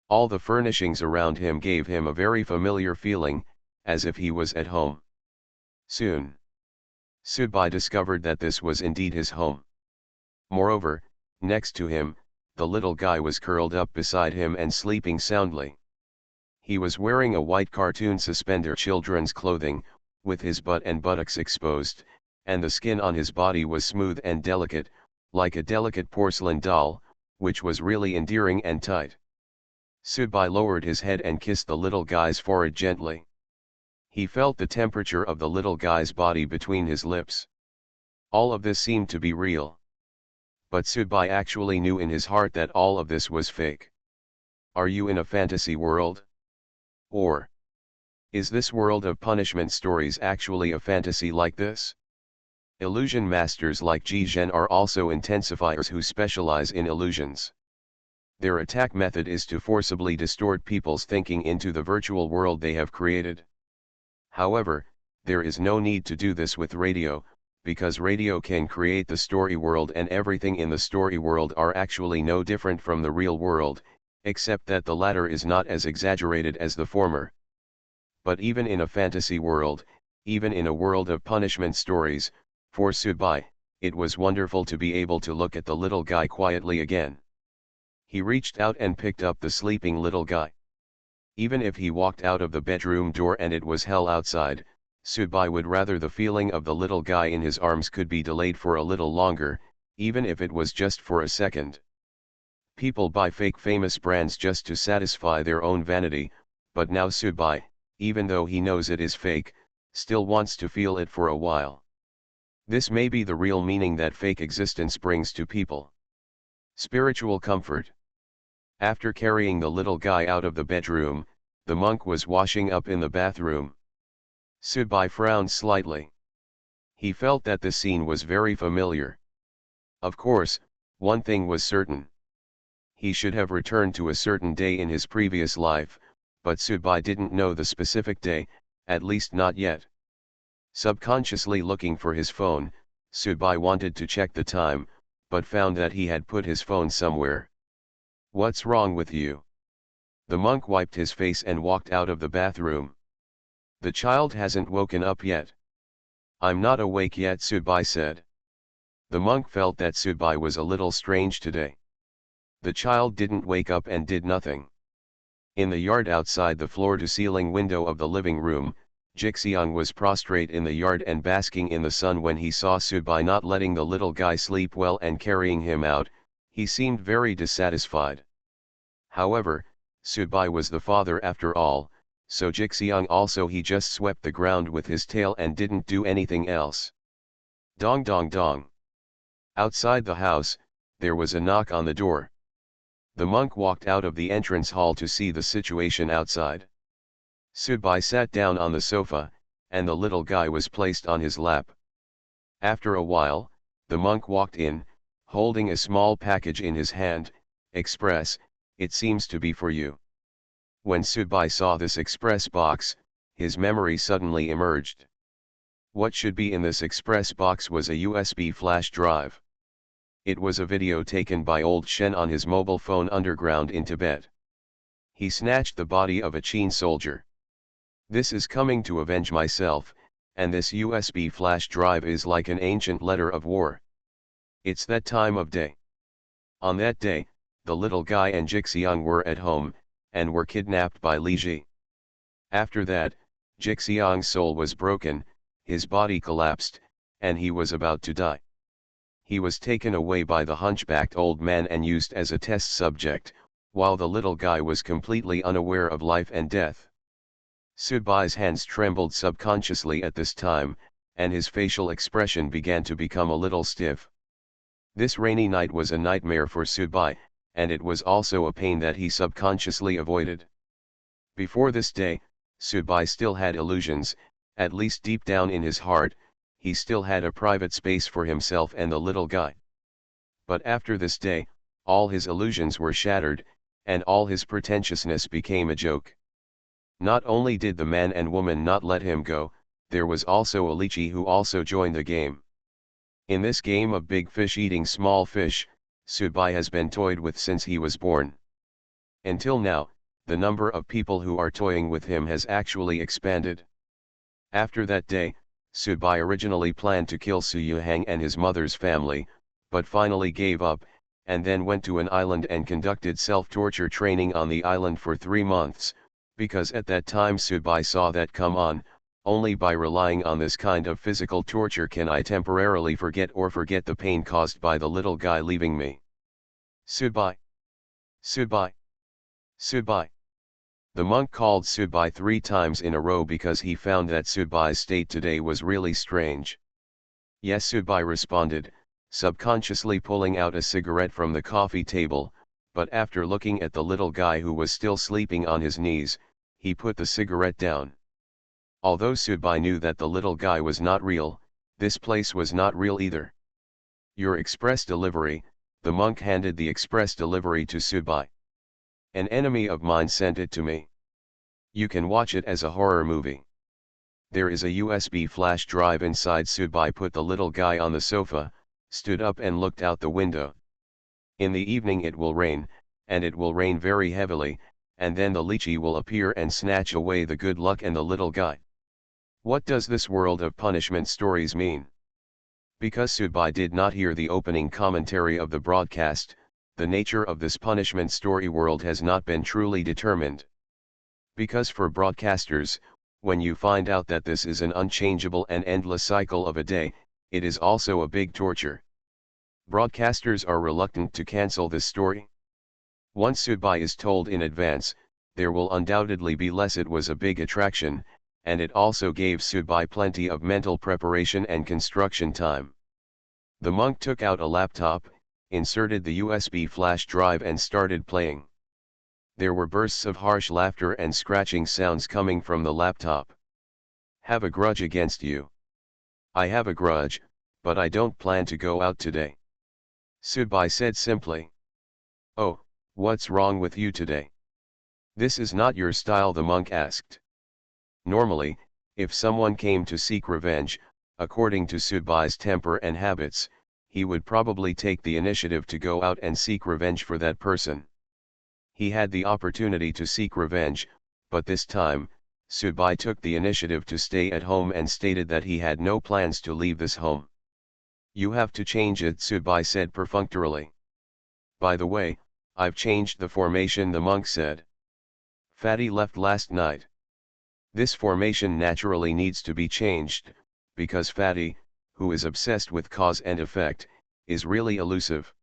All the furnishings around him gave him a very familiar feeling, as if he was at home. Soon, Subai discovered that this was indeed his home. Moreover, next to him, the little guy was curled up beside him and sleeping soundly. He was wearing a white cartoon suspender children's clothing, with his butt and buttocks exposed, and the skin on his body was smooth and delicate, like a delicate porcelain doll, which was really endearing and tight. Subai lowered his head and kissed the little guy's forehead gently. He felt the temperature of the little guy's body between his lips. All of this seemed to be real. But Subai actually knew in his heart that all of this was fake. Are you in a fantasy world? Or is this world of punishment stories actually a fantasy like this? Illusion masters like Ji Zhen are also intensifiers who specialize in illusions. Their attack method is to forcibly distort people's thinking into the virtual world they have created. However, there is no need to do this with radio, because radio can create the story world and everything in the story world are actually no different from the real world, except that the latter is not as exaggerated as the former. But even in a fantasy world, even in a world of punishment stories, for Subai, it was wonderful to be able to look at the little guy quietly again. He reached out and picked up the sleeping little guy. Even if he walked out of the bedroom door and it was hell outside, Subai would rather the feeling of the little guy in his arms could be delayed for a little longer, even if it was just for a second. People buy fake famous brands just to satisfy their own vanity, but now Subai, even though he knows it is fake, still wants to feel it for a while. This may be the real meaning that fake existence brings to people. Spiritual comfort. After carrying the little guy out of the bedroom, the monk was washing up in the bathroom. Subai frowned slightly. He felt that the scene was very familiar. Of course, one thing was certain. He should have returned to a certain day in his previous life, but Subai didn't know the specific day, at least not yet. Subconsciously looking for his phone, Subai wanted to check the time, but found that he had put his phone somewhere. "What's wrong with you?" The monk wiped his face and walked out of the bathroom. "The child hasn't woken up yet." "I'm not awake yet," Subai said. The monk felt that Subai was a little strange today. The child didn't wake up and did nothing. In the yard outside the floor-to-ceiling window of the living room, Jixiang was prostrate in the yard and basking in the sun. When he saw Subai not letting the little guy sleep well and carrying him out, he seemed very dissatisfied. However, Subai was the father after all, so Jixiang also he just swept the ground with his tail and didn't do anything else. Dong dong dong. Outside the house, there was a knock on the door. The monk walked out of the entrance hall to see the situation outside. Subai sat down on the sofa, and the little guy was placed on his lap. After a while, the monk walked in, holding a small package in his hand. "Express, it seems to be for you." When Subai saw this express box, his memory suddenly emerged. What should be in this express box was a USB flash drive. It was a video taken by old Shen on his mobile phone underground in Tibet. He snatched the body of a Qin soldier. "This is coming to avenge myself, and this USB flash drive is like an ancient letter of war. It's that time of day." On that day, the little guy and Jixiang were at home, and were kidnapped by Li Ji. After that, Jixiang's soul was broken, his body collapsed, and he was about to die. He was taken away by the hunchbacked old man and used as a test subject, while the little guy was completely unaware of life and death. Subai's hands trembled subconsciously at this time, and his facial expression began to become a little stiff. This rainy night was a nightmare for Subai, and it was also a pain that he subconsciously avoided. Before this day, Subai still had illusions, at least deep down in his heart, he still had a private space for himself and the little guy. But after this day, all his illusions were shattered, and all his pretentiousness became a joke. Not only did the man and woman not let him go, there was also a lychee who also joined the game. In this game of big fish eating small fish, Subai has been toyed with since he was born. Until now, the number of people who are toying with him has actually expanded. After that day, Subai originally planned to kill Su Yuhang and his mother's family, but finally gave up, and then went to an island and conducted self-torture training on the island for 3 months, because at that time Subai saw that come on, only by relying on this kind of physical torture can I temporarily forget the pain caused by the little guy leaving me. Subai! Subai! Subai! The monk called Subai 3 times in a row because he found that Subai's state today was really strange. "Yes," Subai responded, subconsciously pulling out a cigarette from the coffee table, but after looking at the little guy who was still sleeping on his knees, he put the cigarette down. Although Subai knew that the little guy was not real, this place was not real either. "Your express delivery," the monk handed the express delivery to Subai. "An enemy of mine sent it to me. You can watch it as a horror movie. There is a USB flash drive inside." Subai put the little guy on the sofa, stood up and looked out the window. "In the evening it will rain, and it will rain very heavily, and then the lychee will appear and snatch away the good luck and the little guy. What does this world of punishment stories mean?" Because Subai did not hear the opening commentary of the broadcast, the nature of this punishment story world has not been truly determined. Because for broadcasters, when you find out that this is an unchangeable and endless cycle of a day, it is also a big torture. Broadcasters are reluctant to cancel this story. Once goodbye is told in advance, there will undoubtedly be less. It was a big attraction, and it also gave goodbye plenty of mental preparation and construction time. The monk took out a laptop, inserted the USB flash drive and started playing. There were bursts of harsh laughter and scratching sounds coming from the laptop. Have a grudge against you. I have a grudge, but I don't plan to go out today. Goodbye said simply. Oh, what's wrong with you today? This is not your style, the monk asked. Normally, if someone came to seek revenge, according to Goodbye's temper and habits, he would probably take the initiative to go out and seek revenge for that person. He had the opportunity to seek revenge, but this time, Goodbye took the initiative to stay at home and stated that he had no plans to leave this home. You have to change it, Goodbye said perfunctorily. By the way, I've changed the formation, the monk said. Fatty left last night. This formation naturally needs to be changed, because Fatty, who is obsessed with cause and effect, is really elusive.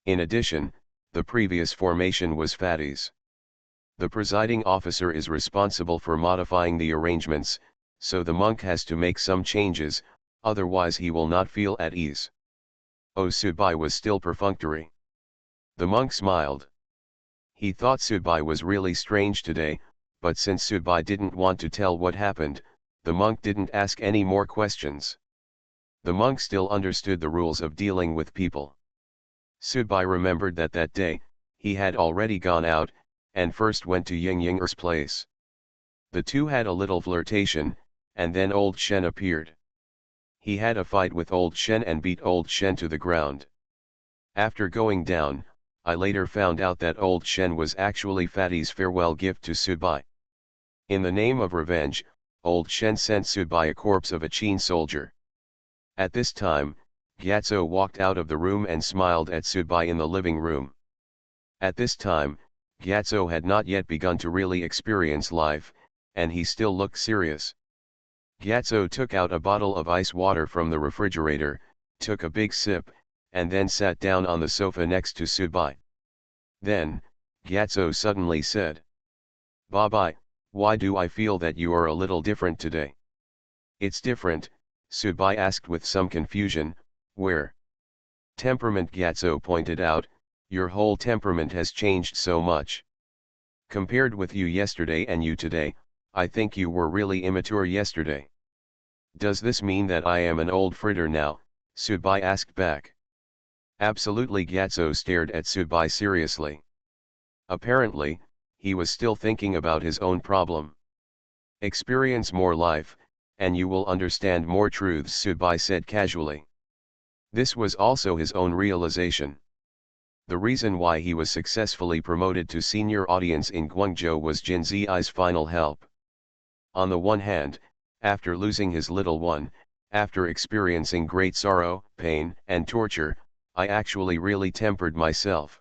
In addition, the previous formation was Fatty's. The presiding officer is responsible for modifying the arrangements, so the monk has to make some changes, otherwise he will not feel at ease. Oh, Goodbye was still perfunctory. The monk smiled. He thought Goodbye was really strange today, but since Goodbye didn't want to tell what happened, the monk didn't ask any more questions. The monk still understood the rules of dealing with people. Goodbye remembered that that day, he had already gone out, and first went to Ying Yinger's place. The two had a little flirtation, and then old Shen appeared. He had a fight with old Shen and beat old Shen to the ground. After going down, I later found out that old Shen was actually Fatty's farewell gift to Goodbye. In the name of revenge, old Shen sent Goodbye a corpse of a Qin soldier. At this time, Gyatso walked out of the room and smiled at Goodbye in the living room. At this time, Gyatso had not yet begun to really experience life, and he still looked serious. Gyatso took out a bottle of ice water from the refrigerator, took a big sip, and then sat down on the sofa next to Goodbye. Then, Gyatso suddenly said, "Bye-bye, why do I feel that you are a little different today?" "It's different," Goodbye asked with some confusion. "Where?" "Temperament," Gyatso pointed out, "your whole temperament has changed so much. Compared with you yesterday and you today, I think you were really immature yesterday." "Does this mean that I am an old fritter now?" Goodbye asked back. "Absolutely." Gyatso stared at Goodbye seriously. Apparently, he was still thinking about his own problem. "Experience more life, and you will understand more truths," Goodbye said casually. This was also his own realization. The reason why he was successfully promoted to senior audience in Guangzhou was Jin Zi's final help. On the one hand, after losing his little one, after experiencing great sorrow, pain, and torture, I actually really tempered myself.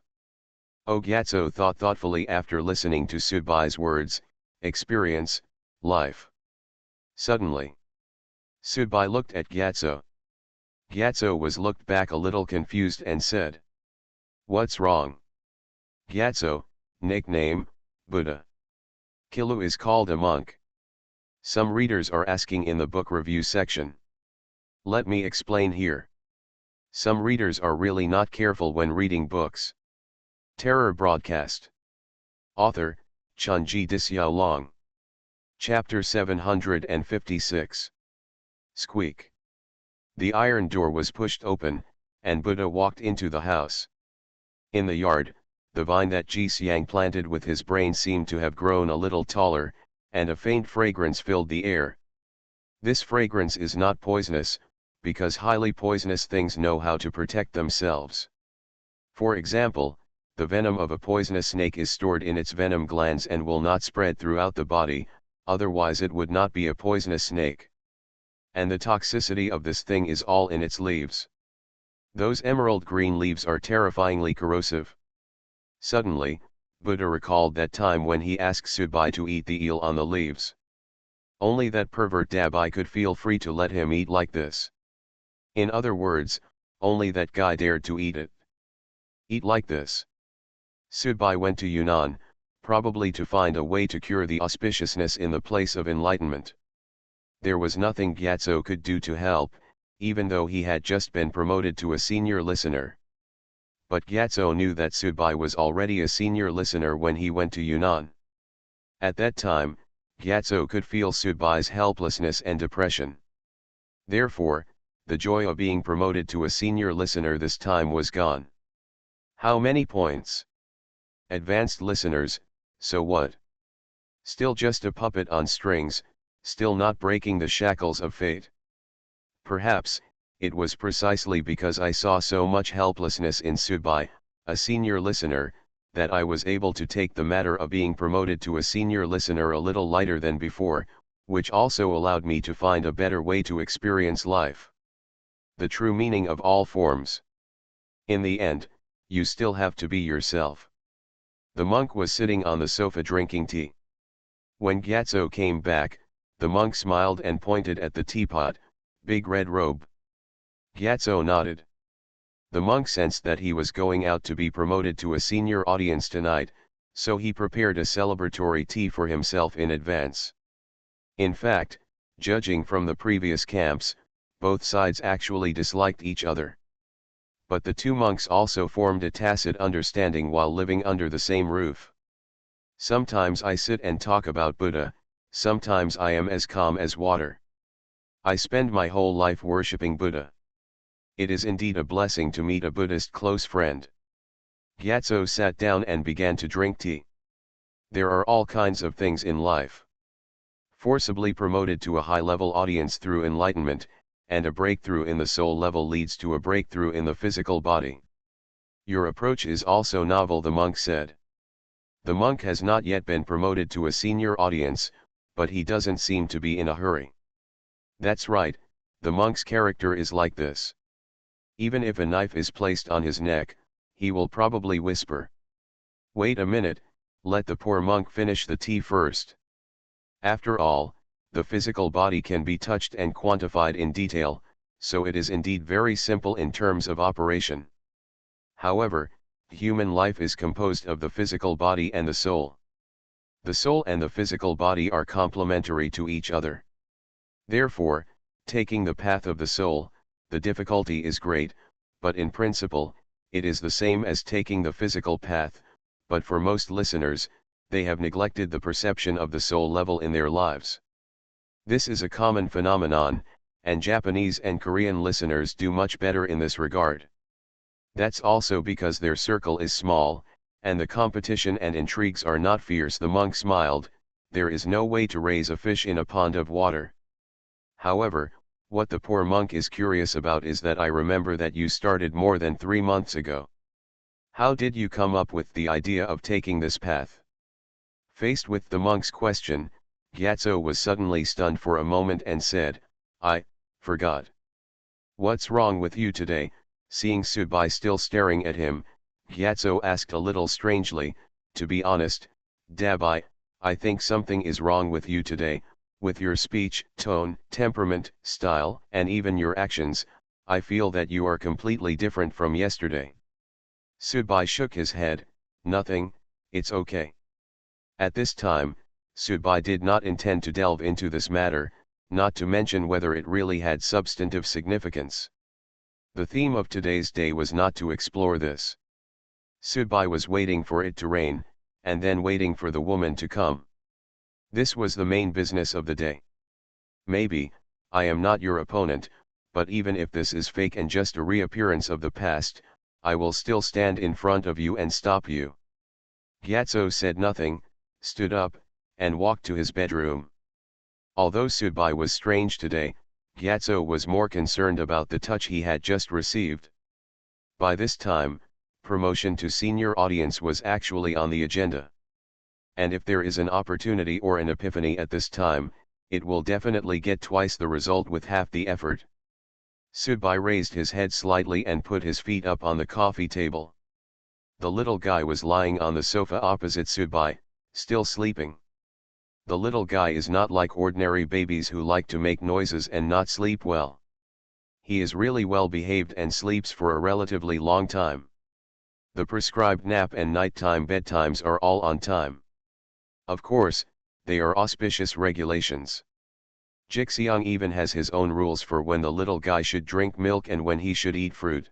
Oh, Gyatso thought thoughtfully after listening to Goodbye's words, experience, life. Suddenly, Goodbye looked at Gyatso. Gyatso was looked back a little confused and said, "What's wrong?" "Gyatso, nickname, Buddha. Kilu is called a monk. Some readers are asking in the book review section. Let me explain here. Some readers are really not careful when reading books. Terror broadcast. Author, Chunji Dixiaolong. Chapter 756. Squeak. The iron door was pushed open, and Buddha walked into the house. In the yard, the vine that Ji Xiang planted with his brain seemed to have grown a little taller, and a faint fragrance filled the air. This fragrance is not poisonous, because highly poisonous things know how to protect themselves. For example, the venom of a poisonous snake is stored in its venom glands and will not spread throughout the body, otherwise it would not be a poisonous snake. And the toxicity of this thing is all in its leaves. Those emerald green leaves are terrifyingly corrosive. Suddenly, Buddha recalled that time when he asked Subai to eat the eel on the leaves. Only that pervert Dabai could feel free to let him eat like this. In other words, only that guy dared to eat it. Eat like this. Subai went to Yunnan, probably to find a way to cure the auspiciousness in the place of enlightenment. There was nothing Gyatso could do to help, even though he had just been promoted to a senior listener. But Gyatso knew that Subai was already a senior listener when he went to Yunnan. At that time, Gyatso could feel Subai's helplessness and depression. Therefore, the joy of being promoted to a senior listener this time was gone. How many points? Advanced listeners, so what? Still just a puppet on strings, still not breaking the shackles of fate. Perhaps, it was precisely because I saw so much helplessness in Subai, a senior listener, that I was able to take the matter of being promoted to a senior listener a little lighter than before, which also allowed me to find a better way to experience life. The true meaning of all forms. In the end, you still have to be yourself. The monk was sitting on the sofa drinking tea. When Gyatso came back, the monk smiled and pointed at the teapot, big red robe. Gyatso nodded. The monk sensed that he was going out to be promoted to a senior audience tonight, so he prepared a celebratory tea for himself in advance. In fact, judging from the previous camps, both sides actually disliked each other. But the two monks also formed a tacit understanding while living under the same roof. Sometimes I sit and talk about Buddha, sometimes I am as calm as water. I spend my whole life worshipping Buddha. It is indeed a blessing to meet a Buddhist close friend. Gyatso sat down and began to drink tea. There are all kinds of things in life. Forcibly promoted to a high-level audience through enlightenment, and a breakthrough in the soul level leads to a breakthrough in the physical body. Your approach is also novel, the monk said. The monk has not yet been promoted to a senior audience, but he doesn't seem to be in a hurry. That's right, the monk's character is like this. Even if a knife is placed on his neck, he will probably whisper, "Wait a minute, let the poor monk finish the tea first." After all, the physical body can be touched and quantified in detail, so it is indeed very simple in terms of operation. However, human life is composed of the physical body and the soul. The soul and the physical body are complementary to each other. Therefore, taking the path of the soul, the difficulty is great, but in principle, it is the same as taking the physical path, but for most listeners, they have neglected the perception of the soul level in their lives. This is a common phenomenon, and Japanese and Korean listeners do much better in this regard. That's also because their circle is small, and the competition and intrigues are not fierce. The monk smiled, there is no way to raise a fish in a pond of water. However, what the poor monk is curious about is that I remember that you started more than 3 months ago. How did you come up with the idea of taking this path? Faced with the monk's question, Gyatso was suddenly stunned for a moment and said, "I forgot." "What's wrong with you today?" Seeing Subai still staring at him, Gyatso asked a little strangely, "To be honest, Dabai, I think something is wrong with you today, with your speech, tone, temperament, style, and even your actions. I feel that you are completely different from yesterday." Subai shook his head, "Nothing, it's okay." At this time, Subai did not intend to delve into this matter, not to mention whether it really had substantive significance. The theme of today's day was not to explore this. Subai was waiting for it to rain, and then waiting for the woman to come. This was the main business of the day. "Maybe, I am not your opponent, but even if this is fake and just a reappearance of the past, I will still stand in front of you and stop you." Gyatso said nothing, stood up, and walked to his bedroom. Although Subai was strange today, Gyatso was more concerned about the touch he had just received. By this time, promotion to senior audience was actually on the agenda. And if there is an opportunity or an epiphany at this time, it will definitely get twice the result with half the effort. Subai raised his head slightly and put his feet up on the coffee table. The little guy was lying on the sofa opposite Subai, still sleeping. The little guy is not like ordinary babies who like to make noises and not sleep well. He is really well behaved and sleeps for a relatively long time. The prescribed nap and nighttime bedtimes are all on time. Of course, they are auspicious regulations. Jixiang even has his own rules for when the little guy should drink milk and when he should eat fruit.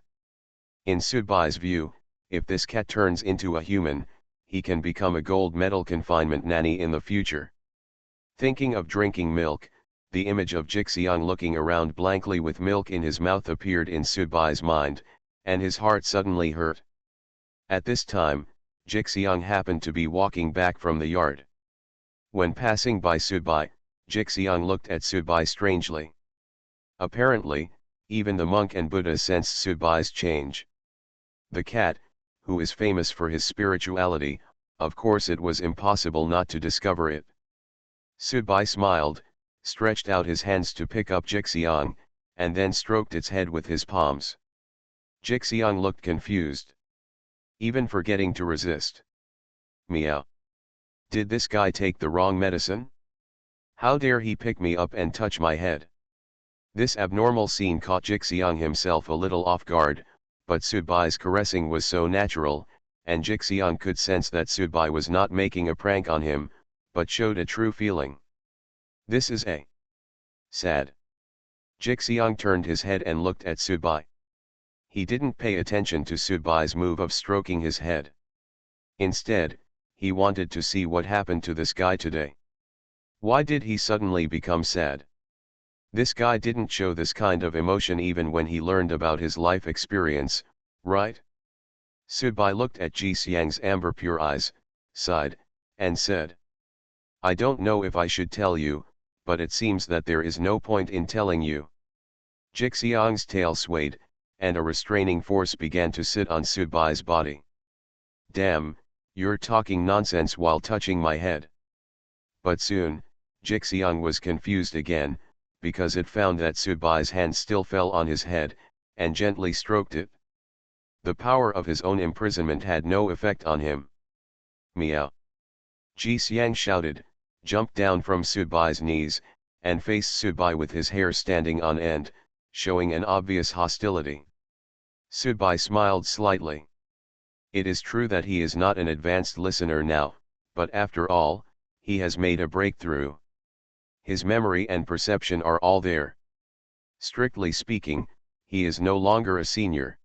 In Sudbai's view, if this cat turns into a human, he can become a gold medal confinement nanny in the future. Thinking of drinking milk, the image of Jixiang looking around blankly with milk in his mouth appeared in Sudbai's mind, and his heart suddenly hurt. At this time, Jixiang happened to be walking back from the yard. When passing by Sudbai, Jixiang looked at Sudbai strangely. Apparently, even the monk and Buddha sensed Sudbai's change. The cat, who is famous for his spirituality, of course it was impossible not to discover it. Sudbai smiled, stretched out his hands to pick up Jixiang, and then stroked its head with his palms. Jixiang looked confused. Even forgetting to resist. Meow. Did this guy take the wrong medicine? How dare he pick me up and touch my head? This abnormal scene caught Jixiang himself a little off guard, but Sudbai's caressing was so natural, and Jixiang could sense that Sudbai was not making a prank on him, but showed a true feeling. This is a sad. Jixiang turned his head and looked at Sudbai. He didn't pay attention to Sudbai's move of stroking his head. Instead, he wanted to see what happened to this guy today. Why did he suddenly become sad? This guy didn't show this kind of emotion even when he learned about his life experience, right? Sudbai looked at Jixiang's amber-pure eyes, sighed, and said, I don't know if I should tell you, but it seems that there is no point in telling you. Jixiang's tail swayed, and a restraining force began to sit on Sudbai's body. Damn, you're talking nonsense while touching my head. But soon, Jixiang was confused again, because it found that Sudbai's hand still fell on his head, and gently stroked it. The power of his own imprisonment had no effect on him. Meow. Jixiang shouted, jumped down from Sudbai's knees, and faced Sudbai with his hair standing on end, showing an obvious hostility. Sudbai smiled slightly. It is true that he is not an advanced listener now, but after all, he has made a breakthrough. His memory and perception are all there. Strictly speaking, he is no longer a senior.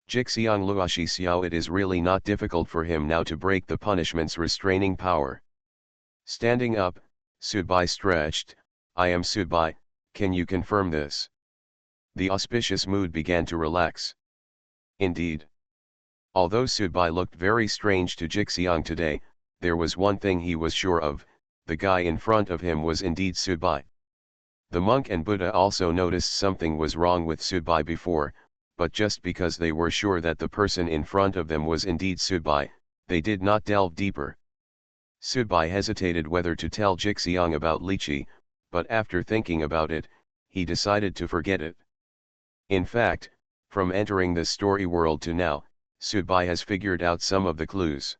Jixiang Luoshi Xiao, it is really not difficult for him now to break the punishment's restraining power. Standing up, Sudbai stretched, I am Sudbai, can you confirm this? The auspicious mood began to relax. Indeed. Although Sudbai looked very strange to Jixiang today, there was one thing he was sure of, the guy in front of him was indeed Sudbai. The monk and Buddha also noticed something was wrong with Sudbai before, but just because they were sure that the person in front of them was indeed Sudbai, they did not delve deeper. Sudbai hesitated whether to tell Jixiang about lychee, but after thinking about it, he decided to forget it. In fact, from entering this story world to now, Sudbai has figured out some of the clues.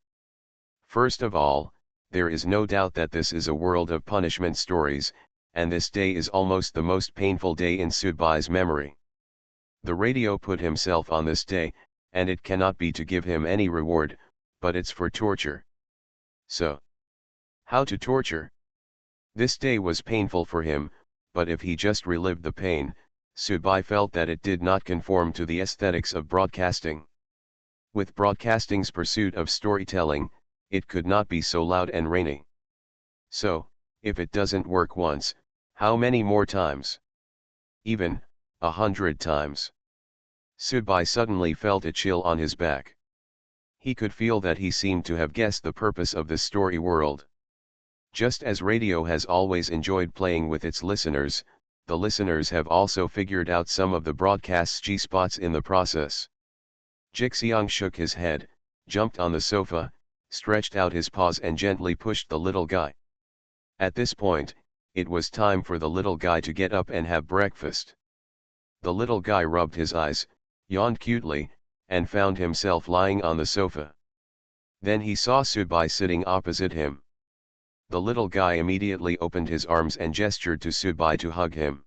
First of all, there is no doubt that this is a world of punishment stories, and this day is almost the most painful day in Sudbai's memory. The radio put himself on this day, and it cannot be to give him any reward, but it's for torture. So, how to torture? This day was painful for him, but if he just relived the pain, Sudbai felt that it did not conform to the aesthetics of broadcasting. With broadcasting's pursuit of storytelling, it could not be so loud and rainy. So, if it doesn't work once, how many more times? Even 100 times. Sudbai suddenly felt a chill on his back. He could feel that he seemed to have guessed the purpose of this story world. Just as radio has always enjoyed playing with its listeners, the listeners have also figured out some of the broadcast's G-spots in the process. Jixiang shook his head, jumped on the sofa, stretched out his paws and gently pushed the little guy. At this point, it was time for the little guy to get up and have breakfast. The little guy rubbed his eyes, yawned cutely, and found himself lying on the sofa. Then he saw Subai sitting opposite him. The little guy immediately opened his arms and gestured to Subai to hug him.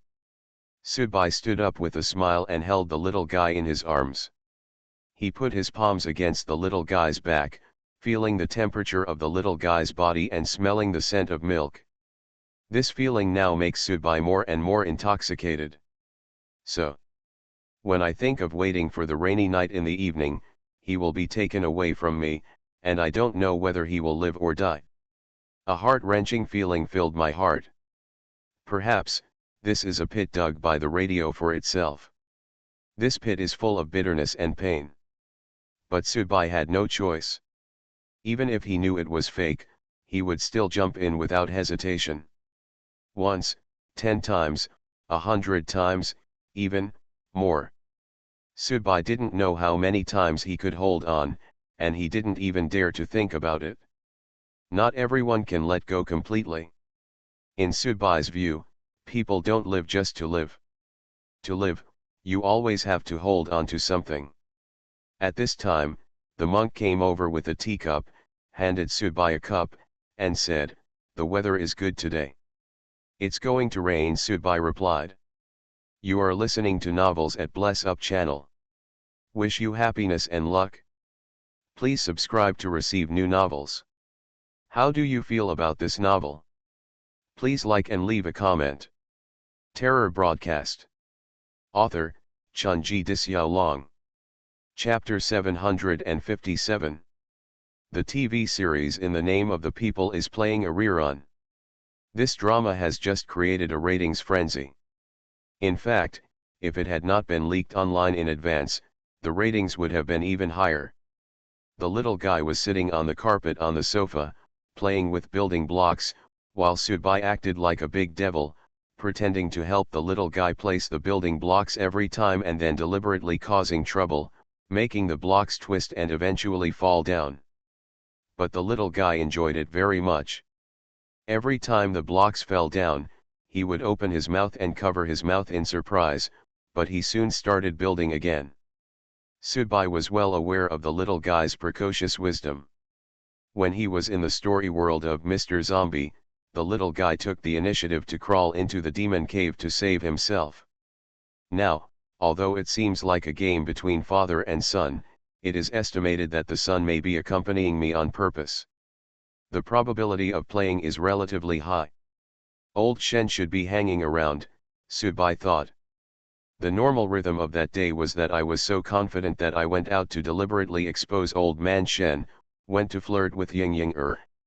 Subai stood up with a smile and held the little guy in his arms. He put his palms against the little guy's back, feeling the temperature of the little guy's body and smelling the scent of milk. This feeling now makes Subai more and more intoxicated. So, when I think of waiting for the rainy night in the evening, he will be taken away from me, and I don't know whether he will live or die. A heart-wrenching feeling filled my heart. Perhaps, this is a pit dug by the radio for itself. This pit is full of bitterness and pain. But Subai had no choice. Even if he knew it was fake, he would still jump in without hesitation. Once, 10 times, 100 times, even more. Subai didn't know how many times he could hold on, and he didn't even dare to think about it. Not everyone can let go completely. In Subai's view, people don't live just to live. To live, you always have to hold on to something. At this time, the monk came over with a teacup, handed Subai a cup, and said, "The weather is good today." "It's going to rain," Subai replied. "You are listening to novels at Bless Up channel. Wish you happiness and luck. Please subscribe to receive new novels. How do you feel about this novel? Please like and leave a comment." Terror Broadcast. Author, Chunji Disyao. Chapter 757. The TV series In the Name of the People is playing a rerun. This drama has just created a ratings frenzy. In fact, if it had not been leaked online in advance, the ratings would have been even higher. The little guy was sitting on the carpet on the sofa, playing with building blocks, while Subai acted like a big devil, pretending to help the little guy place the building blocks every time and then deliberately causing trouble, making the blocks twist and eventually fall down. But the little guy enjoyed it very much. Every time the blocks fell down, he would open his mouth and cover his mouth in surprise, but he soon started building again. Subai was well aware of the little guy's precocious wisdom. When he was in the story world of Mr. Zombie, the little guy took the initiative to crawl into the demon cave to save himself. Now, although it seems like a game between father and son, it is estimated that the son may be accompanying me on purpose. The probability of playing is relatively high. Old Shen should be hanging around, Subai thought. The normal rhythm of that day was that I was so confident that I went out to deliberately expose Old Man Shen, went to flirt with Ying Ying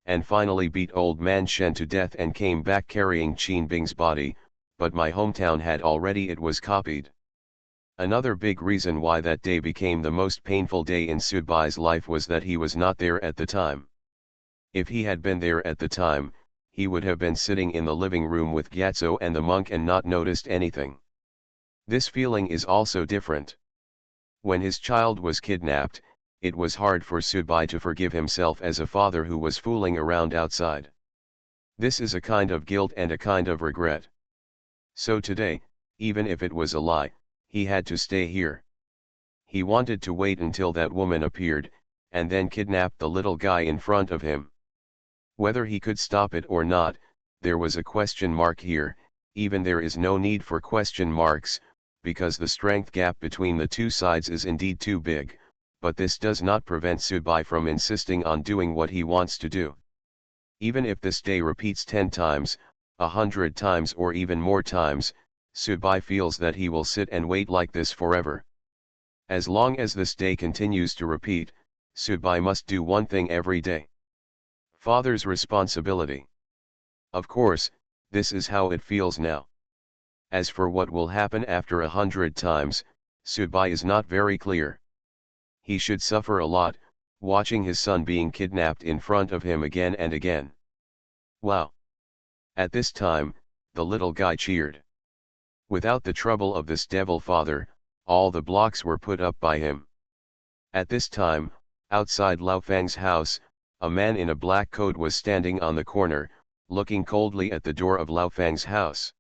and finally beat Old Man Shen to death and came back carrying Qin Bing's body, but my hometown had already it was copied. Another big reason why that day became the most painful day in Subai's life was that he was not there at the time. If he had been there at the time, he would have been sitting in the living room with Gyatso and the monk and not noticed anything. This feeling is also different. When his child was kidnapped, it was hard for Subai to forgive himself as a father who was fooling around outside. This is a kind of guilt and a kind of regret. So today, even if it was a lie, he had to stay here. He wanted to wait until that woman appeared, and then kidnap the little guy in front of him. Whether he could stop it or not, there was a question mark here. Even there is no need for question marks, because the strength gap between the two sides is indeed too big, but this does not prevent Subai from insisting on doing what he wants to do. Even if this day repeats 10 times, 100 times or even more times, Subai feels that he will sit and wait like this forever. As long as this day continues to repeat, Subai must do one thing every day. Father's responsibility. Of course, this is how it feels now. As for what will happen after 100 times, Subai is not very clear. He should suffer a lot, watching his son being kidnapped in front of him again and again. Wow! At this time, the little guy cheered. Without the trouble of this devil father, all the blocks were put up by him. At this time, outside Lao Fang's house, a man in a black coat was standing on the corner, looking coldly at the door of Lao Fang's house.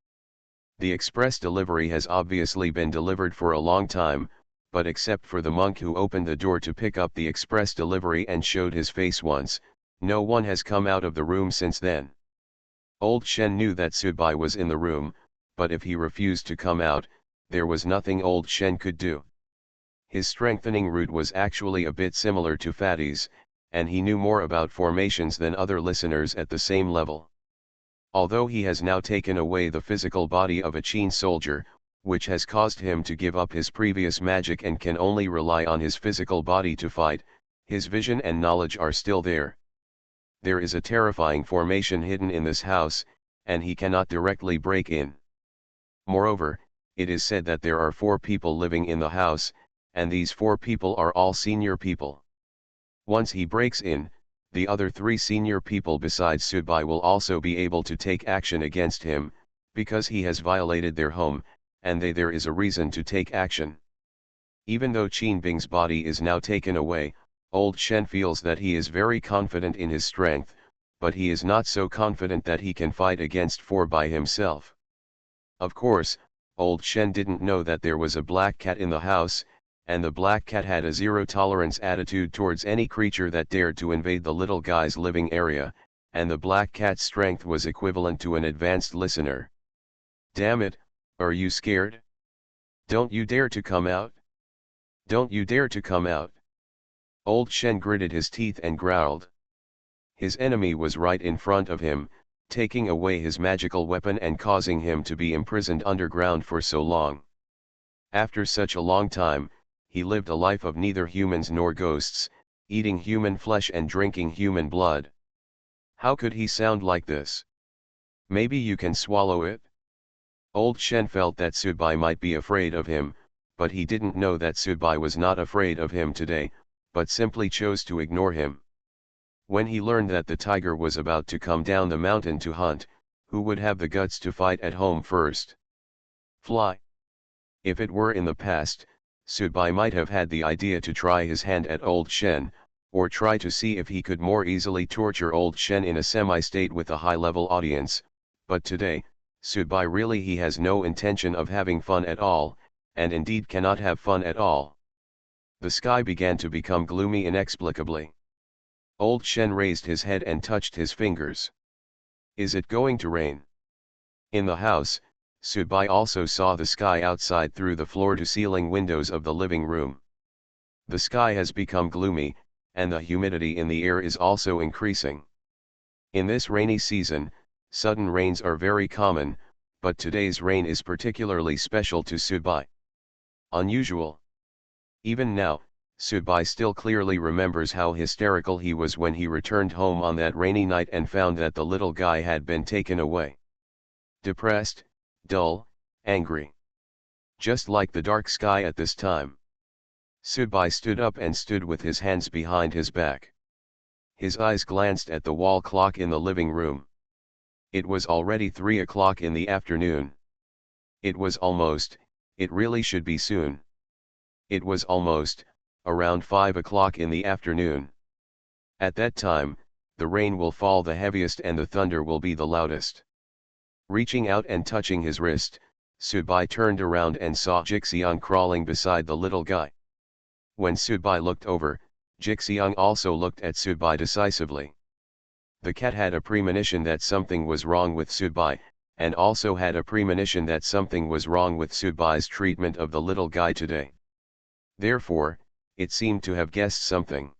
The express delivery has obviously been delivered for a long time, but except for the monk who opened the door to pick up the express delivery and showed his face once, no one has come out of the room since then. Old Shen knew that Subai was in the room, but if he refused to come out, there was nothing old Shen could do. His strengthening route was actually a bit similar to Fatty's, and he knew more about formations than other listeners at the same level. Although he has now taken away the physical body of a Qin soldier, which has caused him to give up his previous magic and can only rely on his physical body to fight, his vision and knowledge are still there. There is a terrifying formation hidden in this house, and he cannot directly break in. Moreover, it is said that there are 4 people living in the house, and these 4 people are all senior people. Once he breaks in, the other 3 senior people besides Subai will also be able to take action against him, because he has violated their home, and there is a reason to take action. Even though Qin Bing's body is now taken away, old Shen feels that he is very confident in his strength, but he is not so confident that he can fight against 4 by himself. Of course, old Shen didn't know that there was a black cat in the house, and the black cat had a zero-tolerance attitude towards any creature that dared to invade the little guy's living area, and the black cat's strength was equivalent to an advanced listener. "Damn it, are you scared? Don't you dare to come out! Don't you dare to come out!" Old Shen gritted his teeth and growled. His enemy was right in front of him, taking away his magical weapon and causing him to be imprisoned underground for so long. After such a long time, he lived a life of neither humans nor ghosts, eating human flesh and drinking human blood. How could he sound like this? Maybe you can swallow it? Old Shen felt that Subai might be afraid of him, but he didn't know that Subai was not afraid of him today, but simply chose to ignore him. When he learned that the tiger was about to come down the mountain to hunt, who would have the guts to fight at home first? Fly. If it were in the past, Subai might have had the idea to try his hand at old Shen, or try to see if he could more easily torture old Shen in a semi-state with a high-level audience, but today, Subai really he has no intention of having fun at all, and indeed cannot have fun at all. The sky began to become gloomy inexplicably. Old Shen raised his head and touched his fingers. Is it going to rain? In the house, Subai also saw the sky outside through the floor-to-ceiling windows of the living room. The sky has become gloomy, and the humidity in the air is also increasing. In this rainy season, sudden rains are very common, but today's rain is particularly special to Subai. Unusual. Even now, Subai still clearly remembers how hysterical he was when he returned home on that rainy night and found that the little guy had been taken away. Depressed, dull, angry. Just like the dark sky at this time. Subai stood up and stood with his hands behind his back. His eyes glanced at the wall clock in the living room. It was already 3 o'clock in the afternoon. It was almost, it really should be soon. It was almost, around 5 o'clock in the afternoon. At that time, the rain will fall the heaviest and the thunder will be the loudest. Reaching out and touching his wrist, Subai turned around and saw Jixiang crawling beside the little guy. When Subai looked over, Jixiang also looked at Subai decisively. The cat had a premonition that something was wrong with Subai, and also had a premonition that something was wrong with Subai's treatment of the little guy today. Therefore, it seemed to have guessed something.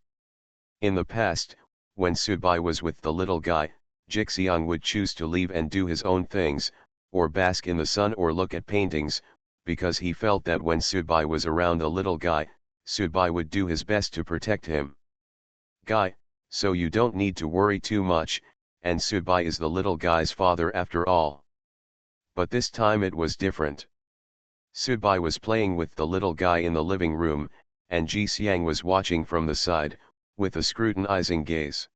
In the past, when Subai was with the little guy, Jixiang would choose to leave and do his own things, or bask in the sun or look at paintings, because he felt that when Subai was around the little guy, Subai would do his best to protect him. Guy, so you don't need to worry too much, and Subai is the little guy's father after all. But this time it was different. Subai was playing with the little guy in the living room, and Ji Xiang was watching from the side, with a scrutinizing gaze.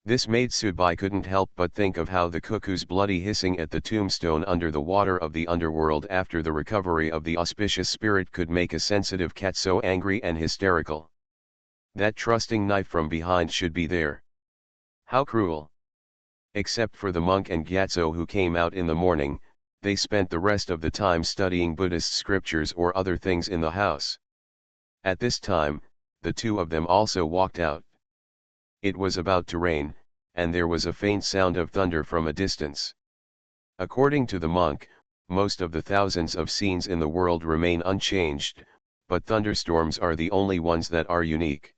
This made Subai couldn't help but think of how the cuckoo's bloody hissing at the tombstone under the water of the underworld after the recovery of the auspicious spirit could make a sensitive cat so angry and hysterical. That trusting knife from behind should be there. How cruel! Except for the monk and Gyatso who came out in the morning, They spent the rest of the time studying Buddhist scriptures or other things in the house. At this time, the two of them also walked out. It was about to rain, and there was a faint sound of thunder from a distance. According to the monk, most of the thousands of scenes in the world remain unchanged, but thunderstorms are the only ones that are unique.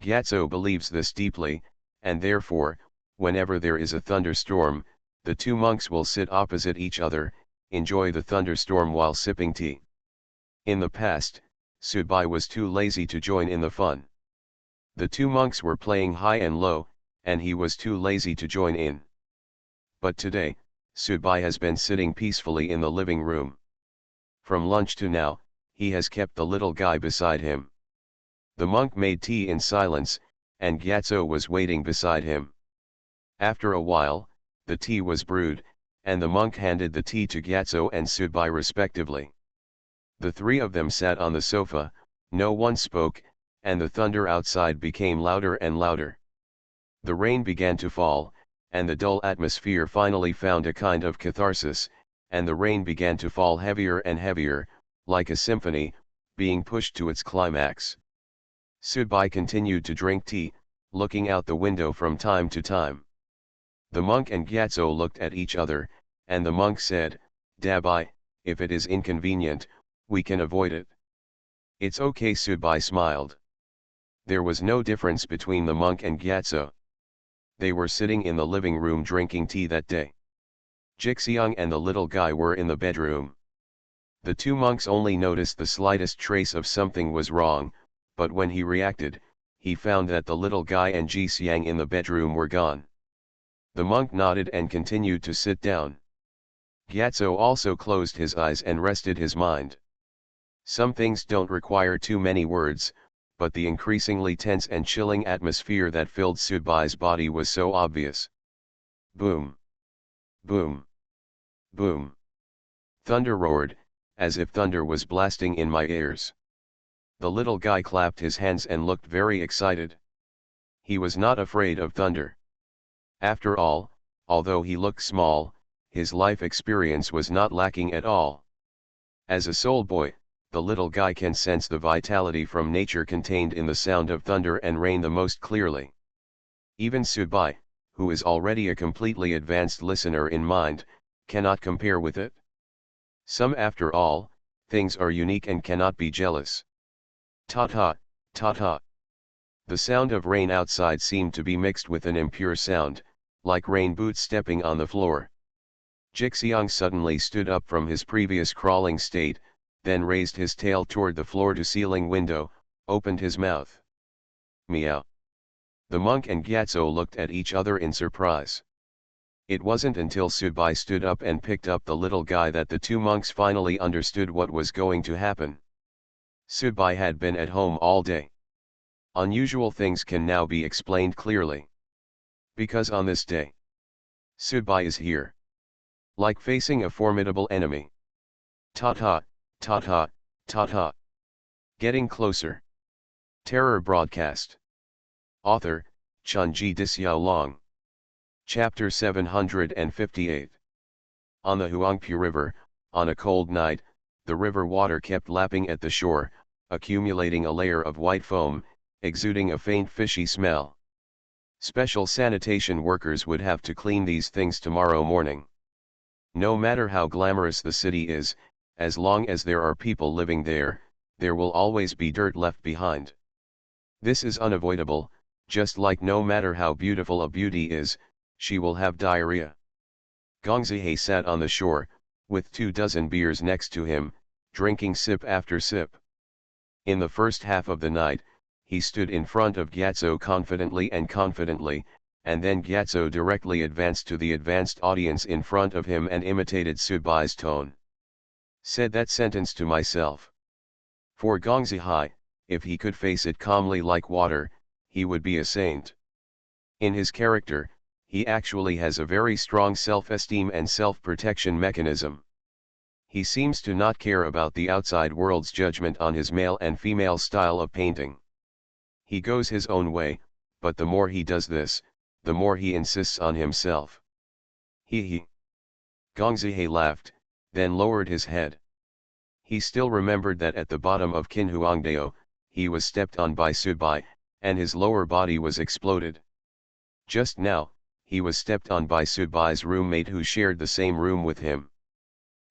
Gyatso believes this deeply, and therefore, whenever there is a thunderstorm, the two monks will sit opposite each other, enjoy the thunderstorm while sipping tea. In the past, Subai was too lazy to join in the fun. The two monks were playing high and low, and he was too lazy to join in. But today, Subai has been sitting peacefully in the living room. From lunch to now, he has kept the little guy beside him. The monk made tea in silence, and Gyatso was waiting beside him. After a while, the tea was brewed, and the monk handed the tea to Gyatso and Subai respectively. The three of them sat on the sofa, no one spoke, and the thunder outside became louder and louder. The rain began to fall, and the dull atmosphere finally found a kind of catharsis, and the rain began to fall heavier and heavier, like a symphony, being pushed to its climax. Subai continued to drink tea, looking out the window from time to time. The monk and Gyatso looked at each other, and the monk said, "Dabai, if it is inconvenient, we can avoid it." "It's okay," Subai smiled. There was no difference between the monk and Gyatso. They were sitting in the living room drinking tea that day. Jixiang and the little guy were in the bedroom. The two monks only noticed the slightest trace of something was wrong, but when he reacted, he found that the little guy and Jixiang in the bedroom were gone. The monk nodded and continued to sit down. Gyatso also closed his eyes and rested his mind. Some things don't require too many words, but the increasingly tense and chilling atmosphere that filled Subai's body was so obvious. Boom! Boom! Boom! Thunder roared, as if thunder was blasting in my ears. The little guy clapped his hands and looked very excited. He was not afraid of thunder. After all, although he looked small, his life experience was not lacking at all. As a soul boy, the little guy can sense the vitality from nature contained in the sound of thunder and rain the most clearly. Even Subai, who is already a completely advanced listener in mind, cannot compare with it. After all, things are unique and cannot be jealous. Ta-ta, ta-ta. The sound of rain outside seemed to be mixed with an impure sound, like rain boots stepping on the floor. Jixiang suddenly stood up from his previous crawling state, then raised his tail toward the floor-to-ceiling window, opened his mouth. Meow. The monk and Gyatso looked at each other in surprise. It wasn't until Subai stood up and picked up the little guy that the two monks finally understood what was going to happen. Subai had been at home all day. Unusual things can now be explained clearly. Because on this day, Subai is here. Like facing a formidable enemy. Ta-ta, ta-ta, ta-ta. Getting closer. Terror broadcast. Author, Chunji Dixiaolong. Chapter 758. On the Huangpu River, on a cold night, the river water kept lapping at the shore, accumulating a layer of white foam, exuding a faint fishy smell. Special sanitation workers would have to clean these things tomorrow morning. No matter how glamorous the city is, as long as there are people living there, there will always be dirt left behind. This is unavoidable, just like no matter how beautiful a beauty is, she will have diarrhea. Gongzihe sat on the shore, with 24 beers next to him, drinking sip after sip. In the first half of the night, he stood in front of Gyatso confidently, and then Gyatso directly advanced to the advanced audience in front of him and imitated Subai's tone. Said that sentence to myself. For Gongzihe, if he could face it calmly like water, he would be a saint. In his character, he actually has a very strong self-esteem and self-protection mechanism. He seems to not care about the outside world's judgment on his male and female style of painting. He goes his own way, but the more he does this, the more he insists on himself. He. Gongzihe laughed, then lowered his head. He still remembered that at the bottom of Kinhuangdao, he was stepped on by Subai, and his lower body was exploded. Just now, he was stepped on by Subai's roommate who shared the same room with him.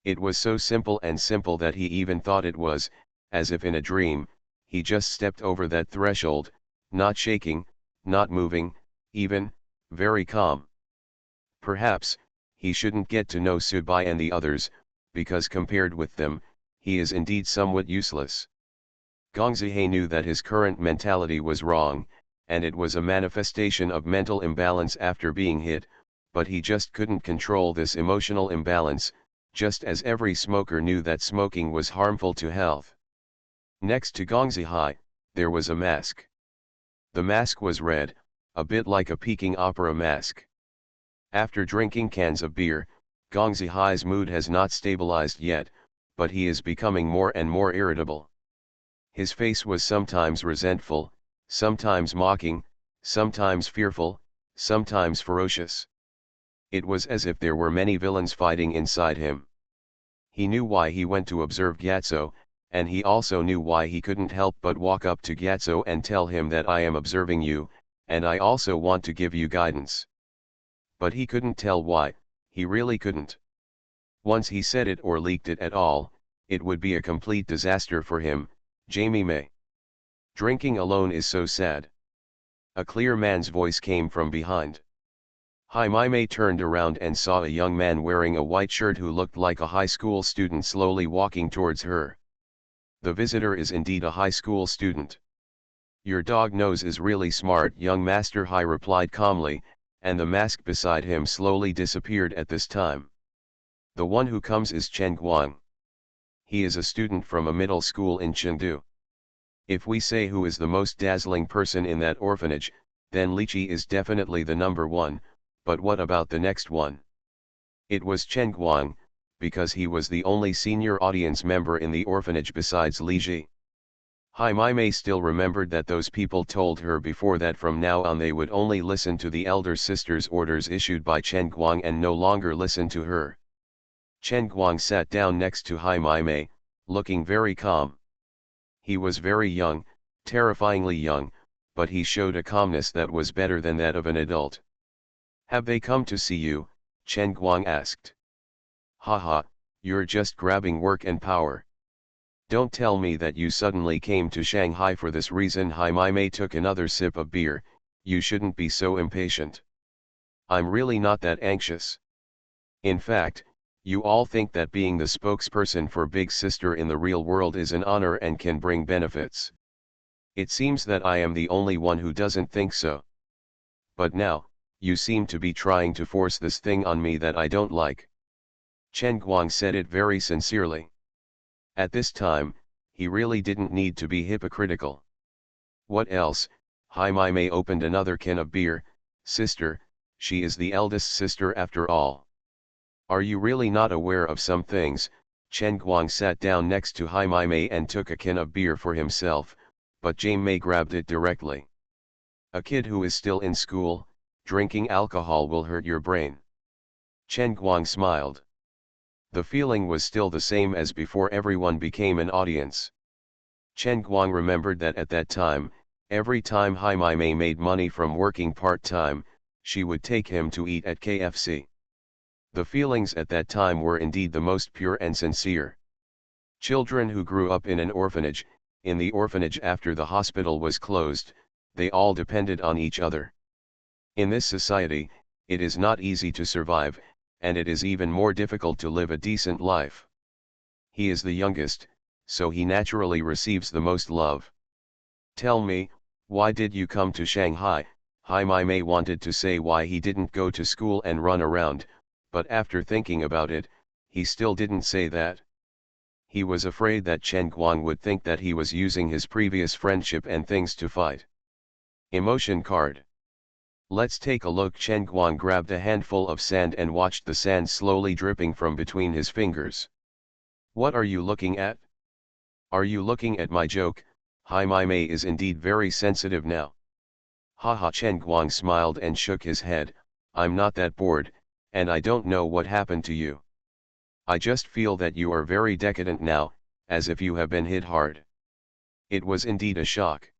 It was so simple that he even thought it was, as if in a dream, he just stepped over that threshold, not shaking, not moving, even, very calm. Perhaps, he shouldn't get to know Subai and the others, because compared with them, he is indeed somewhat useless. Gong Zihe knew that his current mentality was wrong, and it was a manifestation of mental imbalance after being hit, but he just couldn't control this emotional imbalance, just as every smoker knew that smoking was harmful to health. Next to Gong Zihe, there was a mask. The mask was red, a bit like a Peking opera mask. After drinking cans of beer, Gong Zihe's mood has not stabilized yet, but he is becoming more and more irritable. His face was sometimes resentful, sometimes mocking, sometimes fearful, sometimes ferocious. It was as if there were many villains fighting inside him. He knew why he went to observe Gyatso, and he also knew why he couldn't help but walk up to Gyatso and tell him that I am observing you, and I also want to give you guidance. But he couldn't tell why, he really couldn't. Once he said it or leaked it at all, it would be a complete disaster for him, Jamie May. Drinking alone is so sad. A clear man's voice came from behind. Hai Mai turned around and saw a young man wearing a white shirt who looked like a high school student slowly walking towards her. The visitor is indeed a high school student. Your dog nose is really smart, young Master Hai replied calmly, and the mask beside him slowly disappeared at this time. The one who comes is Chen Guang. He is a student from a middle school in Chengdu. If we say who is the most dazzling person in that orphanage, then Liqi is definitely the number one, but what about the next one? It was Chen Guang, because he was the only senior audience member in the orphanage besides Li Ji. Hai Mai still remembered that those people told her before that from now on they would only listen to the elder sister's orders issued by Chen Guang and no longer listen to her. Chen Guang sat down next to Hai Mai, looking very calm. He was very young, terrifyingly young, but he showed a calmness that was better than that of an adult. Have they come to see you? Chen Guang asked. Haha, you're just grabbing work and power. Don't tell me that you suddenly came to Shanghai for this reason. Hai Mai took another sip of beer. You shouldn't be so impatient. I'm really not that anxious. In fact, you all think that being the spokesperson for Big Sister in the real world is an honor and can bring benefits. It seems that I am the only one who doesn't think so. But now, you seem to be trying to force this thing on me that I don't like. Chen Guang said it very sincerely. At this time, he really didn't need to be hypocritical. What else? Hai Mai opened another can of beer. Sister, she is the eldest sister after all. Are you really not aware of some things? Chen Guang sat down next to Hai Mai and took a can of beer for himself, but Jame May grabbed it directly. A kid who is still in school, drinking alcohol will hurt your brain. Chen Guang smiled. The feeling was still the same as before everyone became an audience. Chen Guang remembered that at that time, every time Hai Mai made money from working part-time, she would take him to eat at KFC. The feelings at that time were indeed the most pure and sincere. Children who grew up in an orphanage, in the orphanage after the hospital was closed, they all depended on each other. In this society, it is not easy to survive, and it is even more difficult to live a decent life. He is the youngest, so he naturally receives the most love. Tell me, why did you come to Shanghai? Hai Mai wanted to say why he didn't go to school and run around, but after thinking about it, he still didn't say that. He was afraid that Chen Guang would think that he was using his previous friendship and things to fight. Emotion card. Let's take a look. Chen Guang grabbed a handful of sand and watched the sand slowly dripping from between his fingers. What are you looking at? Are you looking at my joke? Hai Mai is indeed very sensitive now. Haha. Chen Guang smiled and shook his head. I'm not that bored, and I don't know what happened to you. I just feel that you are very decadent now, as if you have been hit hard. It was indeed a shock.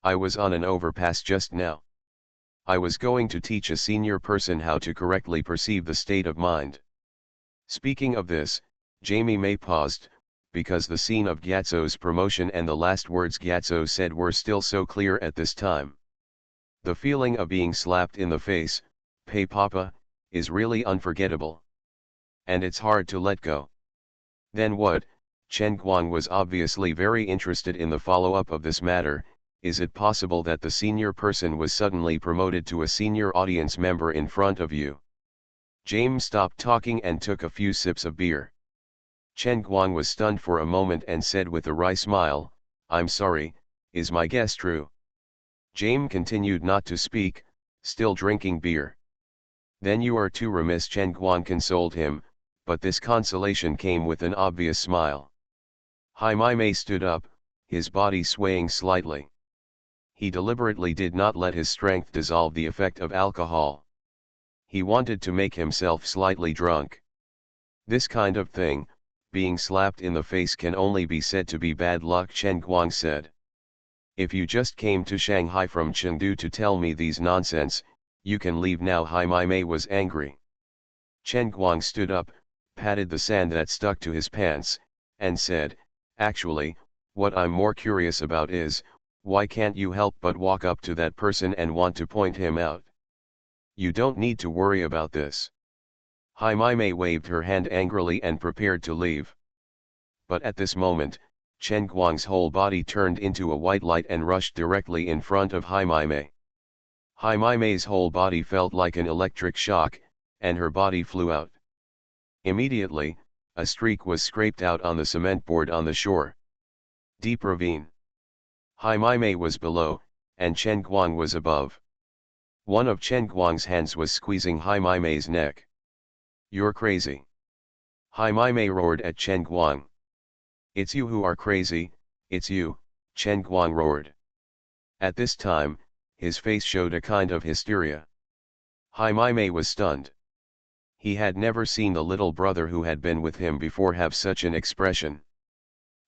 I was on an overpass just now. I was going to teach a senior person how to correctly perceive the state of mind. Speaking of this, Jamie May paused, because the scene of Gyatso's promotion and the last words Gyatso said were still so clear at this time. The feeling of being slapped in the face, "Pay Papa," is really unforgettable. And it's hard to let go. Then what? Chen Guang was obviously very interested in the follow-up of this matter. Is it possible that the senior person was suddenly promoted to a senior audience member in front of you? James stopped talking and took a few sips of beer. Chen Guang was stunned for a moment and said with a wry smile, "I'm sorry, is my guess true?" James continued not to speak, still drinking beer. "Then you are too remiss," Chen Guang consoled him, but this consolation came with an obvious smile. Hai Mei stood up, his body swaying slightly. He deliberately did not let his strength dissolve the effect of alcohol. He wanted to make himself slightly drunk. This kind of thing, being slapped in the face, can only be said to be bad luck, Chen Guang said. "If you just came to Shanghai from Chengdu to tell me these nonsense, you can leave now." Hai Mei was angry. Chen Guang stood up, patted the sand that stuck to his pants, and said, "Actually, what I'm more curious about is, why can't you help but walk up to that person and want to point him out? You don't need to worry about this." Hai Mei waved her hand angrily and prepared to leave. But at this moment, Chen Guang's whole body turned into a white light and rushed directly in front of Hai Mei. Hai Mei's whole body felt like an electric shock, and her body flew out. Immediately, a streak was scraped out on the cement board on the shore. Deep ravine. Hai Mei was below, and Chen Guang was above. One of Chen Guang's hands was squeezing Hai Mei's neck. "You're crazy." Hai Mei roared at Chen Guang. "It's you who are crazy, it's you," Chen Guang roared. At this time, his face showed a kind of hysteria. Hai Mei was stunned. He had never seen the little brother who had been with him before have such an expression.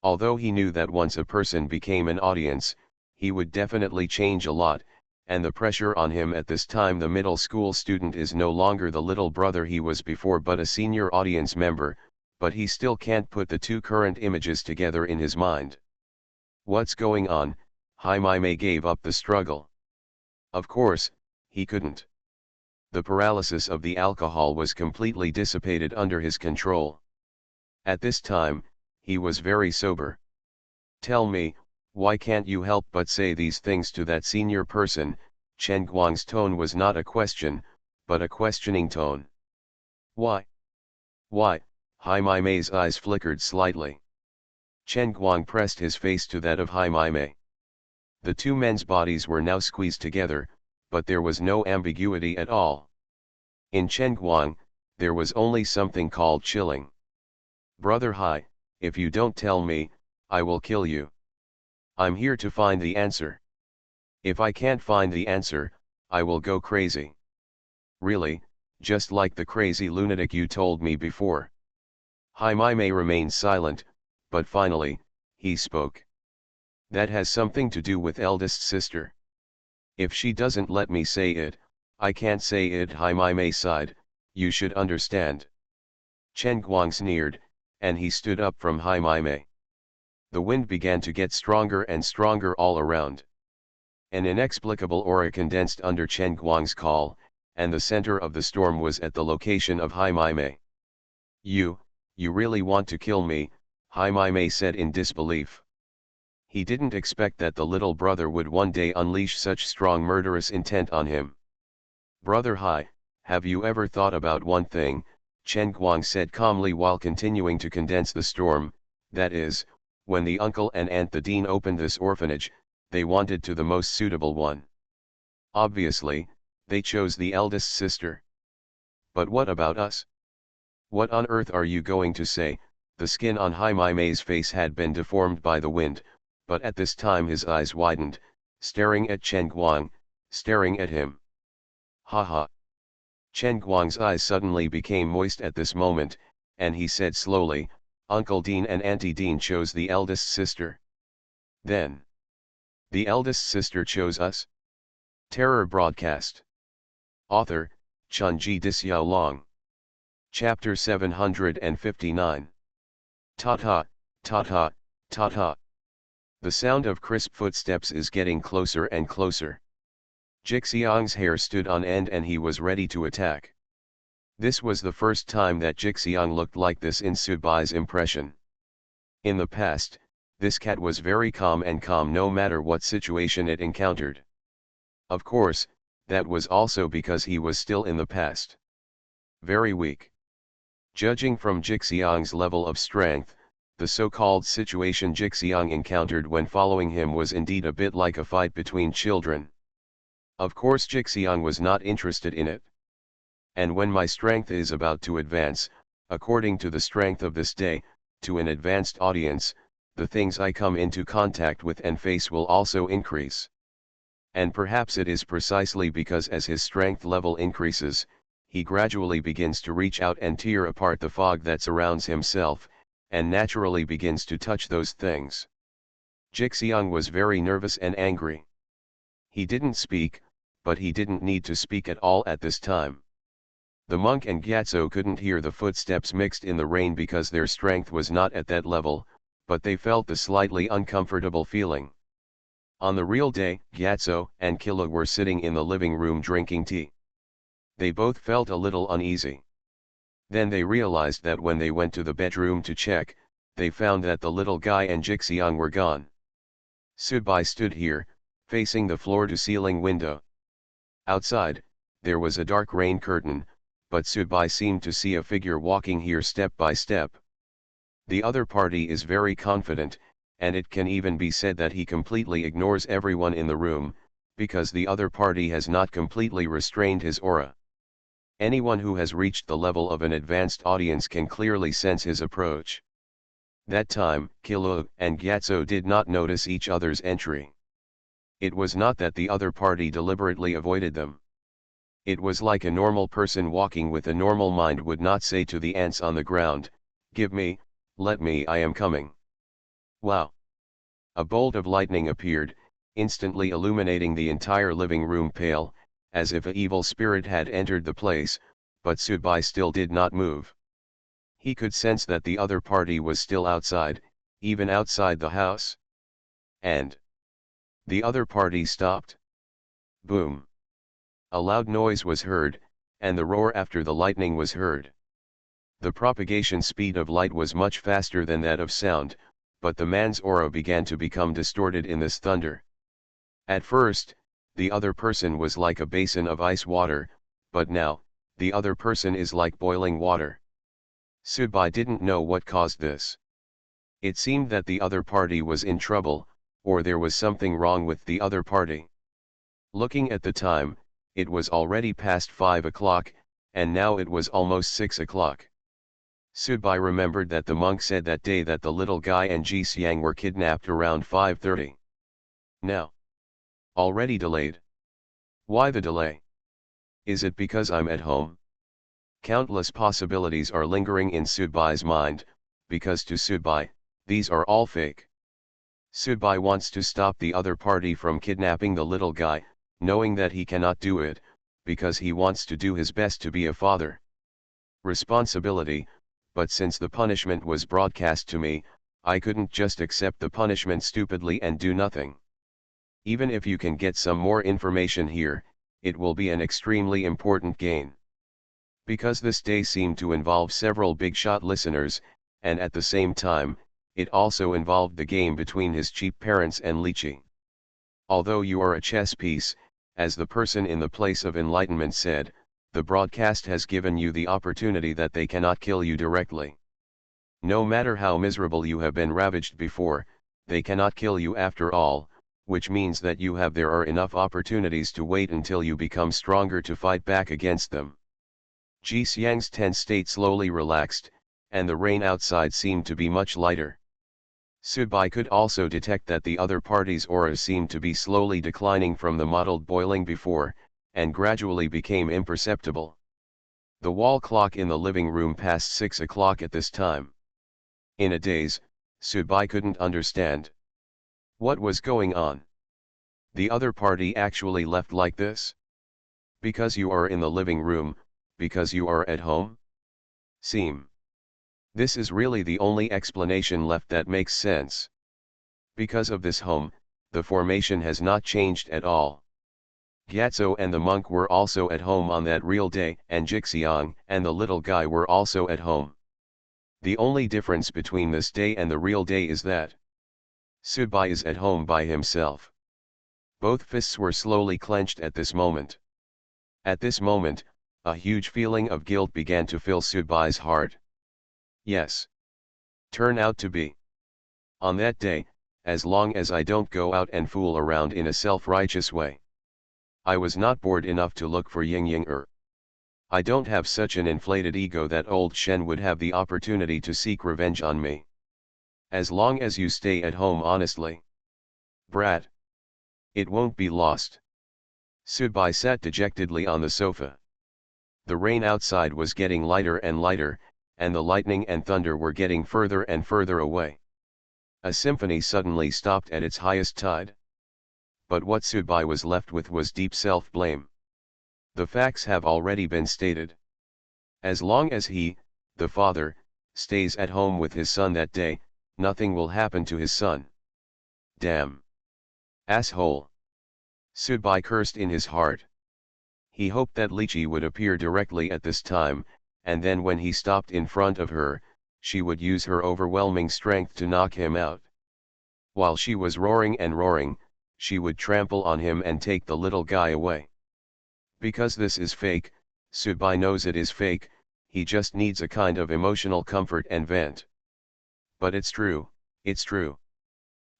Although he knew that once a person became an audience, he would definitely change a lot, and the pressure on him at this time, the middle school student, is no longer the little brother he was before but a senior audience member, but he still can't put the two current images together in his mind. "What's going on?" Hai Mei gave up the struggle. Of course, he couldn't. The paralysis of the alcohol was completely dissipated under his control. At this time, he was very sober. "Tell me, why can't you help but say these things to that senior person?" Chen Guang's tone was not a question, but a questioning tone. "Why? Why?" Hai Mei's eyes flickered slightly. Chen Guang pressed his face to that of Hai Mei. The two men's bodies were now squeezed together, but there was no ambiguity at all. In Chen Guang, there was only something called chilling. "Brother Hai, if you don't tell me, I will kill you. I'm here to find the answer. If I can't find the answer, I will go crazy. Really, just like the crazy lunatic you told me before." Hai Mei remained silent, but finally, he spoke. "That has something to do with eldest sister. If she doesn't let me say it, I can't say it." Hai Mei sighed, "You should understand." Chen Guang sneered, and he stood up from Hai Mei. The wind began to get stronger and stronger all around. An inexplicable aura condensed under Chen Guang's call, and the center of the storm was at the location of Hai Mei. You really want to kill me?" Hai Mei said in disbelief. He didn't expect that the little brother would one day unleash such strong murderous intent on him. "Brother Hai, have you ever thought about one thing?" Chen Guang said calmly while continuing to condense the storm. "That is, when the uncle and aunt the dean opened this orphanage, they wanted to the most suitable one. Obviously, they chose the eldest sister. But what about us? What on earth are you going to say?" The skin on Hai Mei's face had been deformed by the wind, but at this time his eyes widened, staring at Chen Guang, staring at him. "Ha ha." Chen Guang's eyes suddenly became moist at this moment, and he said slowly, "Uncle Dean and Auntie Dean chose the eldest sister. Then, the eldest sister chose us?" Terror broadcast. Author, Chunji Disyao. Chapter 759. Ta-ta, ta-ta, ta-ta. The sound of crisp footsteps is getting closer and closer. Jixiang's hair stood on end and he was ready to attack. This was the first time that Jixiang looked like this in Sudbai's impression. In the past, this cat was very calm no matter what situation it encountered. Of course, that was also because he was still in the past. Very weak. Judging from Jixiang's level of strength, the so-called situation Jixiang encountered when following him was indeed a bit like a fight between children. Of course Jixiang was not interested in it. And when my strength is about to advance, according to the strength of this day, to an advanced audience, the things I come into contact with and face will also increase. And perhaps it is precisely because as his strength level increases, he gradually begins to reach out and tear apart the fog that surrounds himself, and naturally begins to touch those things. Jixiang was very nervous and angry. He didn't speak, but he didn't need to speak at all at this time. The monk and Gyatso couldn't hear the footsteps mixed in the rain because their strength was not at that level, but they felt the slightly uncomfortable feeling. On the real day, Gyatso and Killa were sitting in the living room drinking tea. They both felt a little uneasy. Then they realized that when they went to the bedroom to check, they found that the little guy and Jixiang were gone. Sudbai stood here, facing the floor-to-ceiling window. Outside, there was a dark rain curtain, but Sudbai seemed to see a figure walking here step by step. The other party is very confident, and it can even be said that he completely ignores everyone in the room, because the other party has not completely restrained his aura. Anyone who has reached the level of an advanced audience can clearly sense his approach. That time, Killa and Gyatso did not notice each other's entry. It was not that the other party deliberately avoided them. It was like a normal person walking with a normal mind would not say to the ants on the ground, "Give me, let me, I am coming." Wow! A bolt of lightning appeared, instantly illuminating the entire living room pale, as if an evil spirit had entered the place, but Sudbai still did not move. He could sense that the other party was still outside, even outside the house. And the other party stopped. Boom! A loud noise was heard, and the roar after the lightning was heard. The propagation speed of light was much faster than that of sound, but the man's aura began to become distorted in this thunder. At first, the other person was like a basin of ice water, but now, the other person is like boiling water. Sudbai didn't know what caused this. It seemed that the other party was in trouble, or there was something wrong with the other party. Looking at the time, it was already past 5 o'clock, and now it was almost 6 o'clock. Sudbai remembered that the monk said that day that the little guy and Ji Xiang were kidnapped around 5:30. Now, already delayed. Why the delay? Is it because I'm at home? Countless possibilities are lingering in Sudbai's mind, because to Sudbai, these are all fake. Sudbai wants to stop the other party from kidnapping the little guy, knowing that he cannot do it, because he wants to do his best to be a father. Responsibility, but since the punishment was broadcast to me, I couldn't just accept the punishment stupidly and do nothing. Even if you can get some more information here, it will be an extremely important gain. Because this day seemed to involve several big-shot listeners, and at the same time, it also involved the game between his cheap parents and Lychee. Although you are a chess piece, as the person in the place of enlightenment said, the broadcast has given you the opportunity that they cannot kill you directly. No matter how miserable you have been ravaged before, they cannot kill you after all, which means that there are enough opportunities to wait until you become stronger to fight back against them. Ji Xiang's tense state slowly relaxed, and the rain outside seemed to be much lighter. Sudbai could also detect that the other party's aura seemed to be slowly declining from the mottled boiling before, and gradually became imperceptible. The wall clock in the living room passed 6 o'clock at this time. In a daze, Subai couldn't understand what was going on. The other party actually left like this? Because you are in the living room, because you are at home? This is really the only explanation left that makes sense. Because of this home, the formation has not changed at all. Gyatso and the monk were also at home on that real day, and Jixiang and the little guy were also at home. The only difference between this day and the real day is that Subai is at home by himself. Both fists were slowly clenched at this moment. At this moment, a huge feeling of guilt began to fill Subai's heart. Yes. Turn out to be. On that day, as long as I don't go out and fool around in a self-righteous way. I was not bored enough to look for Ying. I don't have such an inflated ego that old Shen would have the opportunity to seek revenge on me. As long as you stay at home honestly. Brat. It won't be lost. Subai sat dejectedly on the sofa. The rain outside was getting lighter and lighter, and the lightning and thunder were getting further and further away. A symphony suddenly stopped at its highest tide. But what Subai was left with was deep self-blame. The facts have already been stated. As long as he, the father, stays at home with his son that day, nothing will happen to his son. Damn. Asshole. Subai cursed in his heart. He hoped that Lichi would appear directly at this time, and then when he stopped in front of her, she would use her overwhelming strength to knock him out. While she was roaring and roaring, she would trample on him and take the little guy away. Because this is fake, Subai knows it is fake, he just needs a kind of emotional comfort and vent. But it's true, it's true.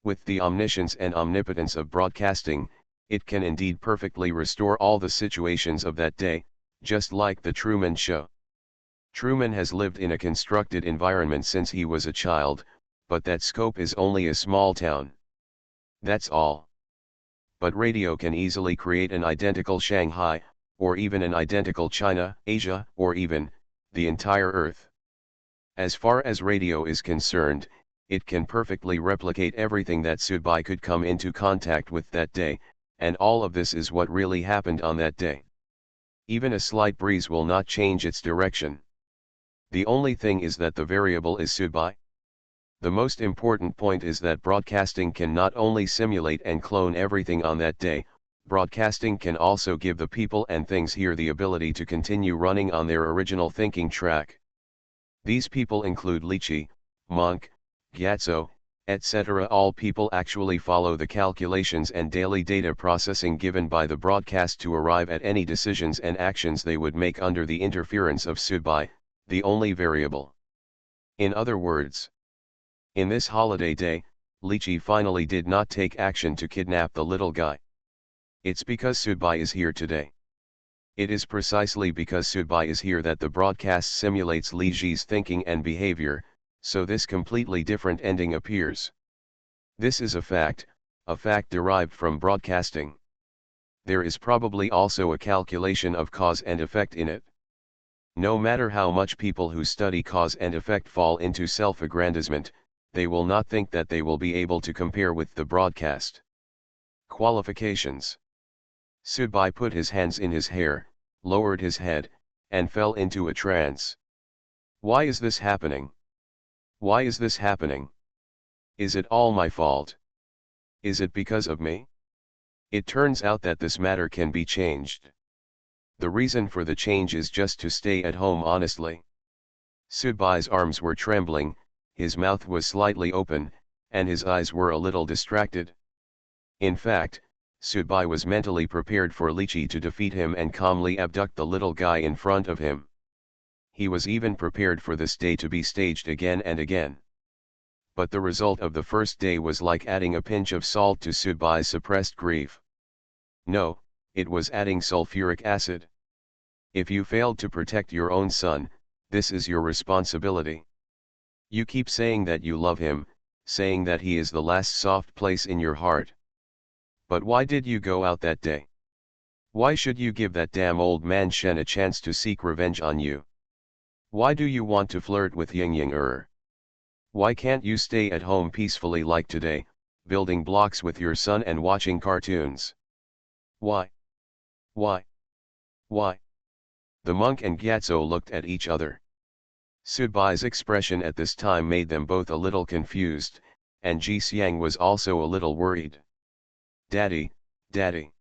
With the omniscience and omnipotence of broadcasting, it can indeed perfectly restore all the situations of that day, just like the Truman Show. Truman has lived in a constructed environment since he was a child, but that scope is only a small town. That's all. But radio can easily create an identical Shanghai, or even an identical China, Asia, or even, the entire Earth. As far as radio is concerned, it can perfectly replicate everything that Subai could come into contact with that day, and all of this is what really happened on that day. Even a slight breeze will not change its direction. The only thing is that the variable is Subai. The most important point is that broadcasting can not only simulate and clone everything on that day, broadcasting can also give the people and things here the ability to continue running on their original thinking track. These people include Lichi, Monk, Gyatso, etc. All people actually follow the calculations and daily data processing given by the broadcast to arrive at any decisions and actions they would make under the interference of Subai, the only variable. In other words, in this holiday day, Lichi finally did not take action to kidnap the little guy. It's because Subai is here today. It is precisely because Subai is here that the broadcast simulates Liji's thinking and behavior, so this completely different ending appears. This is a fact derived from broadcasting. There is probably also a calculation of cause and effect in it. No matter how much people who study cause and effect fall into self-aggrandizement, they will not think that they will be able to compare with the broadcast. Qualifications. Subai put his hands in his hair, lowered his head, and fell into a trance. Why is this happening? Why is this happening? Is it all my fault? Is it because of me? It turns out that this matter can be changed. The reason for the change is just to stay at home honestly. Subai's arms were trembling, his mouth was slightly open, and his eyes were a little distracted. In fact, Subai was mentally prepared for Lichi to defeat him and calmly abduct the little guy in front of him. He was even prepared for this day to be staged again and again. But the result of the first day was like adding a pinch of salt to Subai's suppressed grief. No, it was adding sulfuric acid. If you failed to protect your own son, this is your responsibility. You keep saying that you love him, saying that he is the last soft place in your heart. But why did you go out that day? Why should you give that damn old man Shen a chance to seek revenge on you? Why do you want to flirt with Ying Ying? Why can't you stay at home peacefully like today, building blocks with your son and watching cartoons? Why? Why? Why? The monk and Gyatso looked at each other. Sudbai's expression at this time made them both a little confused, and Ji Xiang was also a little worried. Daddy, Daddy.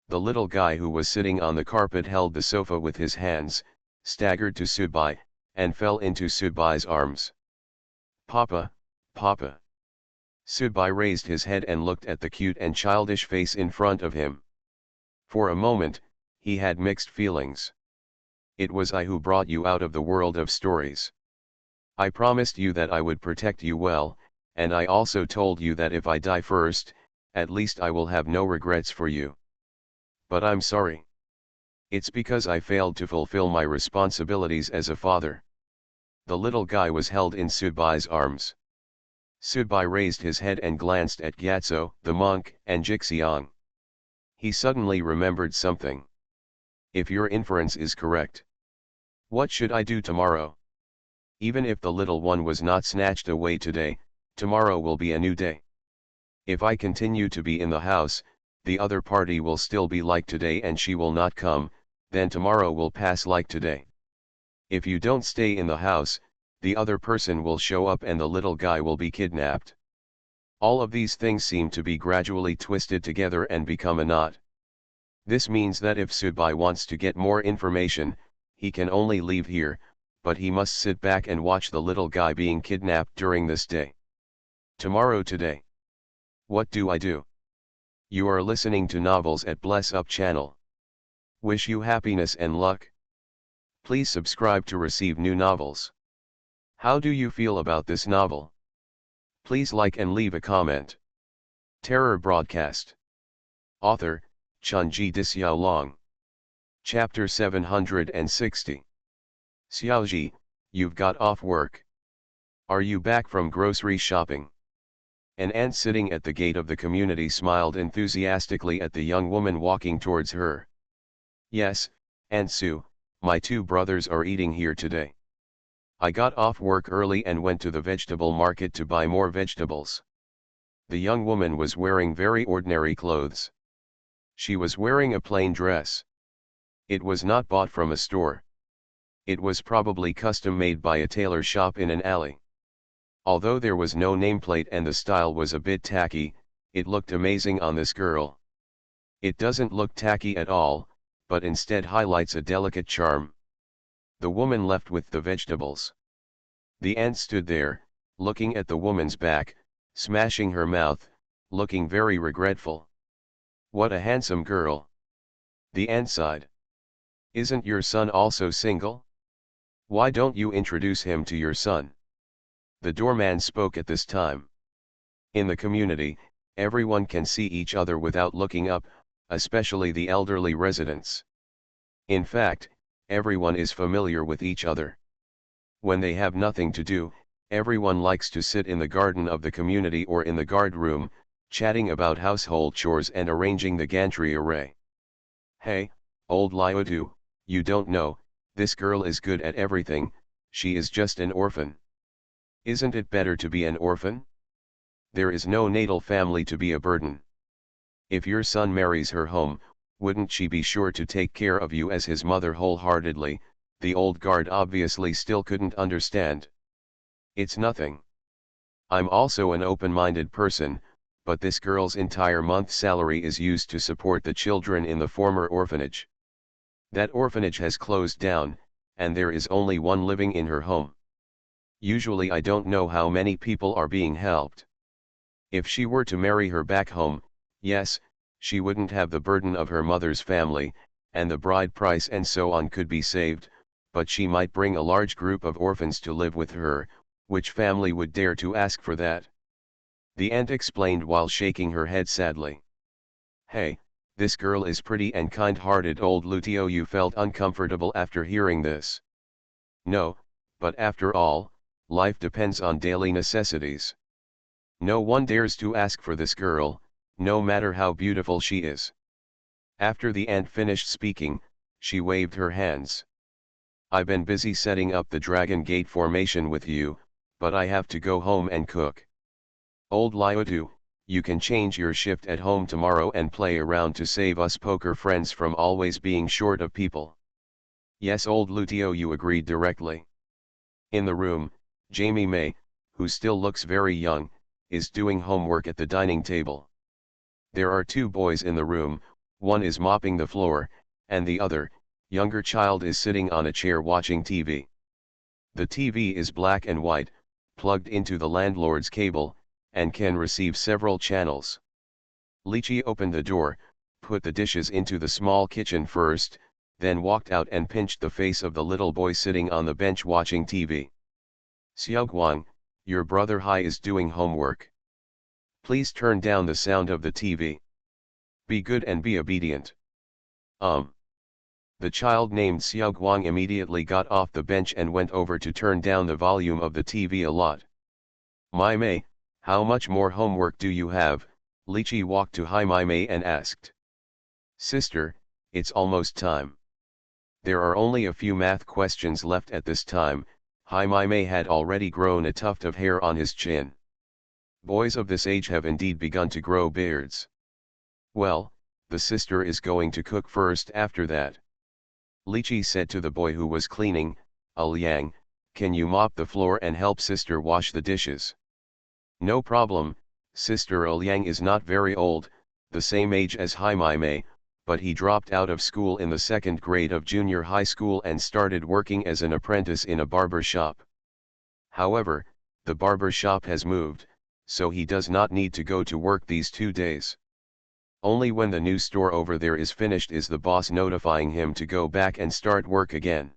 The little guy who was sitting on the carpet held the sofa with his hands, staggered to Sudbai, and fell into Sudbai's arms. Papa, Papa. Sudbai raised his head and looked at the cute and childish face in front of him. For a moment, he had mixed feelings. It was I who brought you out of the world of stories. I promised you that I would protect you well, and I also told you that if I die first, at least I will have no regrets for you. But I'm sorry. It's because I failed to fulfill my responsibilities as a father. The little guy was held in Sudbai's arms. Sudbai raised his head and glanced at Gyatso, the monk, and Jixiang. He suddenly remembered something. If your inference is correct, what should I do tomorrow? Even if the little one was not snatched away today, tomorrow will be a new day. If I continue to be in the house, the other party will still be like today and she will not come, then tomorrow will pass like today. If you don't stay in the house, the other person will show up and the little guy will be kidnapped. All of these things seem to be gradually twisted together and become a knot. This means that if Sudbai wants to get more information, he can only leave here, but he must sit back and watch the little guy being kidnapped during this day. Tomorrow today. What do I do? You are listening to Novels at Bless Up channel. Wish you happiness and luck. Please subscribe to receive new novels. How do you feel about this novel? Please like and leave a comment. Terror Broadcast. Author, Chunji Dixiaolong. Chapter 760. Xiaoji, you've got off work. Are you back from grocery shopping? An aunt sitting at the gate of the community smiled enthusiastically at the young woman walking towards her. Yes, Aunt Sue, my two brothers are eating here today. I got off work early and went to the vegetable market to buy more vegetables. The young woman was wearing very ordinary clothes. She was wearing a plain dress. It was not bought from a store. It was probably custom made by a tailor shop in an alley. Although there was no nameplate and the style was a bit tacky, it looked amazing on this girl. It doesn't look tacky at all, but instead highlights a delicate charm. The woman left with the vegetables. The aunt stood there, looking at the woman's back, smashing her mouth, looking very regretful. What a handsome girl. The aunt sighed. Isn't your son also single? Why don't you introduce him to your son? The doorman spoke at this time. In the community, everyone can see each other without looking up, especially the elderly residents. In fact, everyone is familiar with each other. When they have nothing to do, everyone likes to sit in the garden of the community or in the guard room, chatting about household chores and arranging the gantry array. Hey, old Liotu, you don't know, this girl is good at everything, she is just an orphan. Isn't it better to be an orphan? There is no natal family to be a burden. If your son marries her home, wouldn't she be sure to take care of you as his mother wholeheartedly? The old guard obviously still couldn't understand. It's nothing. I'm also an open-minded person, but this girl's entire month's salary is used to support the children in the former orphanage. That orphanage has closed down, and there is only one living in her home. Usually I don't know how many people are being helped. If she were to marry her back home, yes, she wouldn't have the burden of her mother's family, and the bride price and so on could be saved, but she might bring a large group of orphans to live with her. Which family would dare to ask for that? The aunt explained while shaking her head sadly. Hey, this girl is pretty and kind-hearted. Old Lutio you felt uncomfortable after hearing this. No, but after all, life depends on daily necessities. No one dares to ask for this girl, no matter how beautiful she is. After the aunt finished speaking, she waved her hands. I've been busy setting up the Dragon Gate formation with you, but I have to go home and cook. Old Lyotu, you can change your shift at home tomorrow and play around to save us poker friends from always being short of people. Yes, old Lutio, you agreed directly. In the room, Jamie May, who still looks very young, is doing homework at the dining table. There are two boys in the room, one is mopping the floor, and the other, younger child is sitting on a chair watching TV. The TV is black and white, plugged into the landlord's cable, and can receive several channels. Lychee opened the door, put the dishes into the small kitchen first, then walked out and pinched the face of the little boy sitting on the bench watching TV. Xiaoguang, your brother Hai is doing homework. Please turn down the sound of the TV. Be good and be obedient. The child named Xiaoguang immediately got off the bench and went over to turn down the volume of the TV a lot. Mai Mei, how much more homework do you have? Lychee walked to Hai Mai Mei and asked. Sister, it's almost time. There are only a few math questions left at this time. Hai Mai Mei had already grown a tuft of hair on his chin. Boys of this age have indeed begun to grow beards. Well, the sister is going to cook first after that. Lychee said to the boy who was cleaning, Liang, can you mop the floor and help sister wash the dishes? No problem, sister. Liang is not very old, the same age as Hai Mai Mei, but he dropped out of school in the second grade of junior high school and started working as an apprentice in a barber shop. However, the barber shop has moved, so he does not need to go to work these 2 days. Only when the new store over there is finished is the boss notifying him to go back and start work again.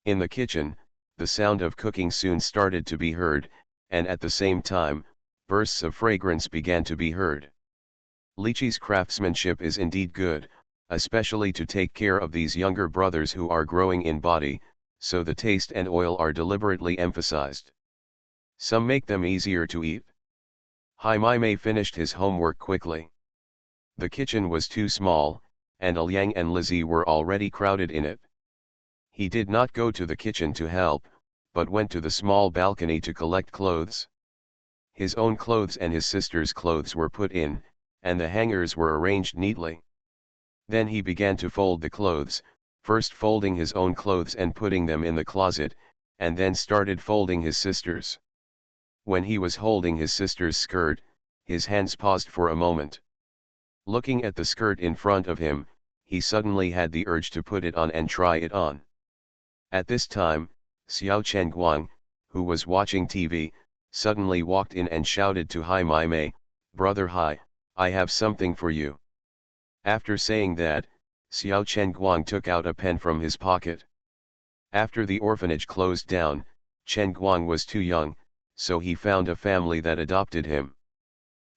In the kitchen, the sound of cooking soon started to be heard, and at the same time, bursts of fragrance began to be heard. Lychee's craftsmanship is indeed good, especially to take care of these younger brothers who are growing in body, so the taste and oil are deliberately emphasized. Some make them easier to eat. Hai Mai Mei finished his homework quickly. The kitchen was too small, and Liang and Lizzie were already crowded in it. He did not go to the kitchen to help, but went to the small balcony to collect clothes. His own clothes and his sister's clothes were put in, and the hangers were arranged neatly. Then he began to fold the clothes, first folding his own clothes and putting them in the closet, and then started folding his sister's. When he was holding his sister's skirt, his hands paused for a moment. Looking at the skirt in front of him, he suddenly had the urge to put it on and try it on. At this time, Xiao Chengguang, who was watching TV, suddenly walked in and shouted to Hai Mai Mei, Brother Hai, I have something for you. After saying that, Xiao Chengguang took out a pen from his pocket. After the orphanage closed down, Chengguang was too young, so he found a family that adopted him.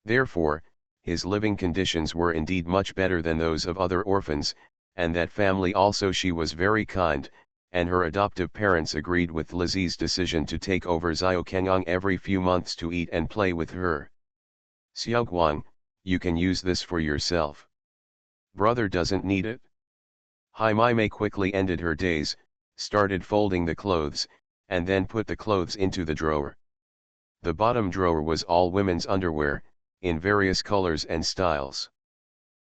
Therefore, his living conditions were indeed much better than those of other orphans, and that family also she was very kind, and her adoptive parents agreed with Lizzie's decision to take over Xiaokengang every few months to eat and play with her. Xiaoguang, you can use this for yourself. Brother doesn't need it. Hai Mai Mei quickly ended her days, started folding the clothes, and then put the clothes into the drawer. The bottom drawer was all women's underwear, in various colors and styles.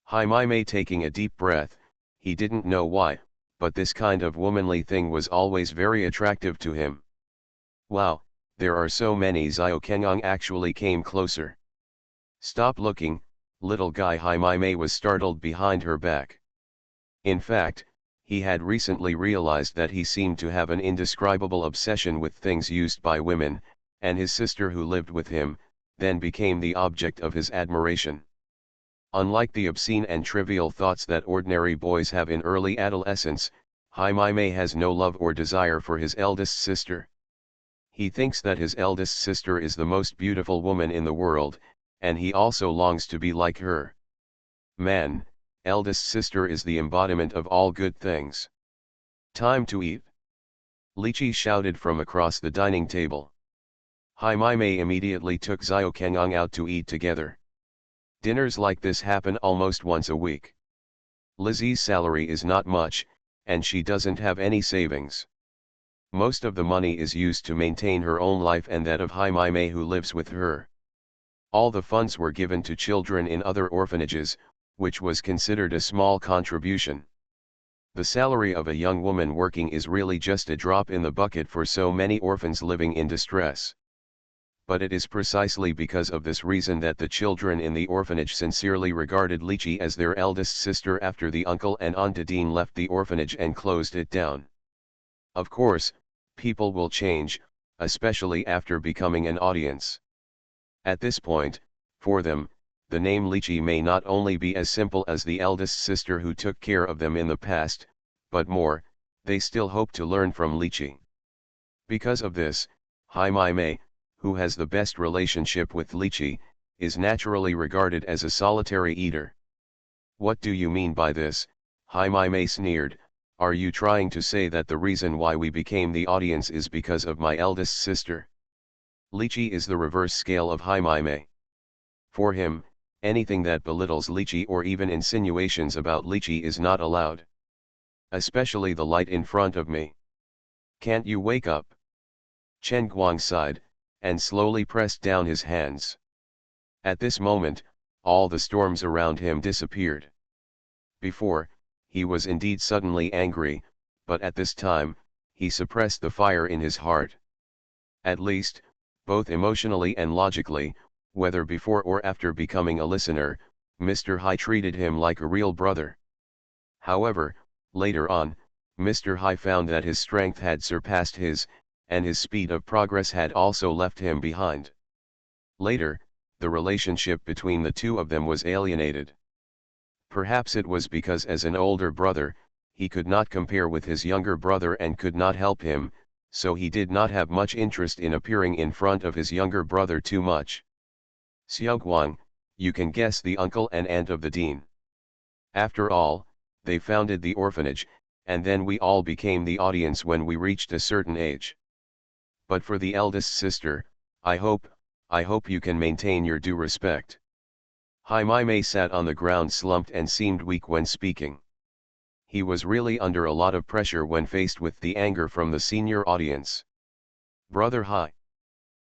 Hai Mai Mei taking a deep breath, he didn't know why, but this kind of womanly thing was always very attractive to him. Wow, there are so many. Xiaokengang actually came closer. Stop looking, little guy. Hai Mai Mei was startled behind her back. In fact, he had recently realized that he seemed to have an indescribable obsession with things used by women, and his sister who lived with him, then became the object of his admiration. Unlike the obscene and trivial thoughts that ordinary boys have in early adolescence, Hai Mai Mei has no love or desire for his eldest sister. He thinks that his eldest sister is the most beautiful woman in the world, and he also longs to be like her. Man, eldest sister is the embodiment of all good things. Time to eat. Lychee shouted from across the dining table. Hai Mai Mei immediately took Xiaokengang out to eat together. Dinners like this happen almost once a week. Lizzie's salary is not much, and she doesn't have any savings. Most of the money is used to maintain her own life and that of Jaime who lives with her. All the funds were given to children in other orphanages, which was considered a small contribution. The salary of a young woman working is really just a drop in the bucket for so many orphans living in distress. But it is precisely because of this reason that the children in the orphanage sincerely regarded Lichi as their eldest sister after the uncle and Aunt Dean left the orphanage and closed it down. Of course, people will change, especially after becoming an audience. At this point, for them, the name Lichi may not only be as simple as the eldest sister who took care of them in the past, but more, they still hope to learn from Lichi. Because of this, Jaime, who has the best relationship with Lichi, is naturally regarded as a solitary eater. What do you mean by this? Jaime sneered. Are you trying to say that the reason why we became the audience is because of my eldest sister? Lichi is the reverse scale of Jaime. For him, anything that belittles Lichi or even insinuations about Lichi is not allowed. Especially the light in front of me. Can't you wake up? Chen Guang sighed, and slowly pressed down his hands. At this moment, all the storms around him disappeared. Before, he was indeed suddenly angry, but at this time, he suppressed the fire in his heart. At least, both emotionally and logically, whether before or after becoming a listener, Mr. Hai treated him like a real brother. However, later on, Mr. Hai found that his strength had surpassed his, and his speed of progress had also left him behind. Later, the relationship between the two of them was alienated. Perhaps it was because as an older brother, he could not compare with his younger brother and could not help him, so he did not have much interest in appearing in front of his younger brother too much. Xiaoguang, you can guess the uncle and aunt of the dean. After all, they founded the orphanage, and then we all became the audience when we reached a certain age. But for the eldest sister, I hope you can maintain your due respect. Jaime sat on the ground slumped and seemed weak when speaking. He was really under a lot of pressure when faced with the anger from the senior audience. Brother Hai.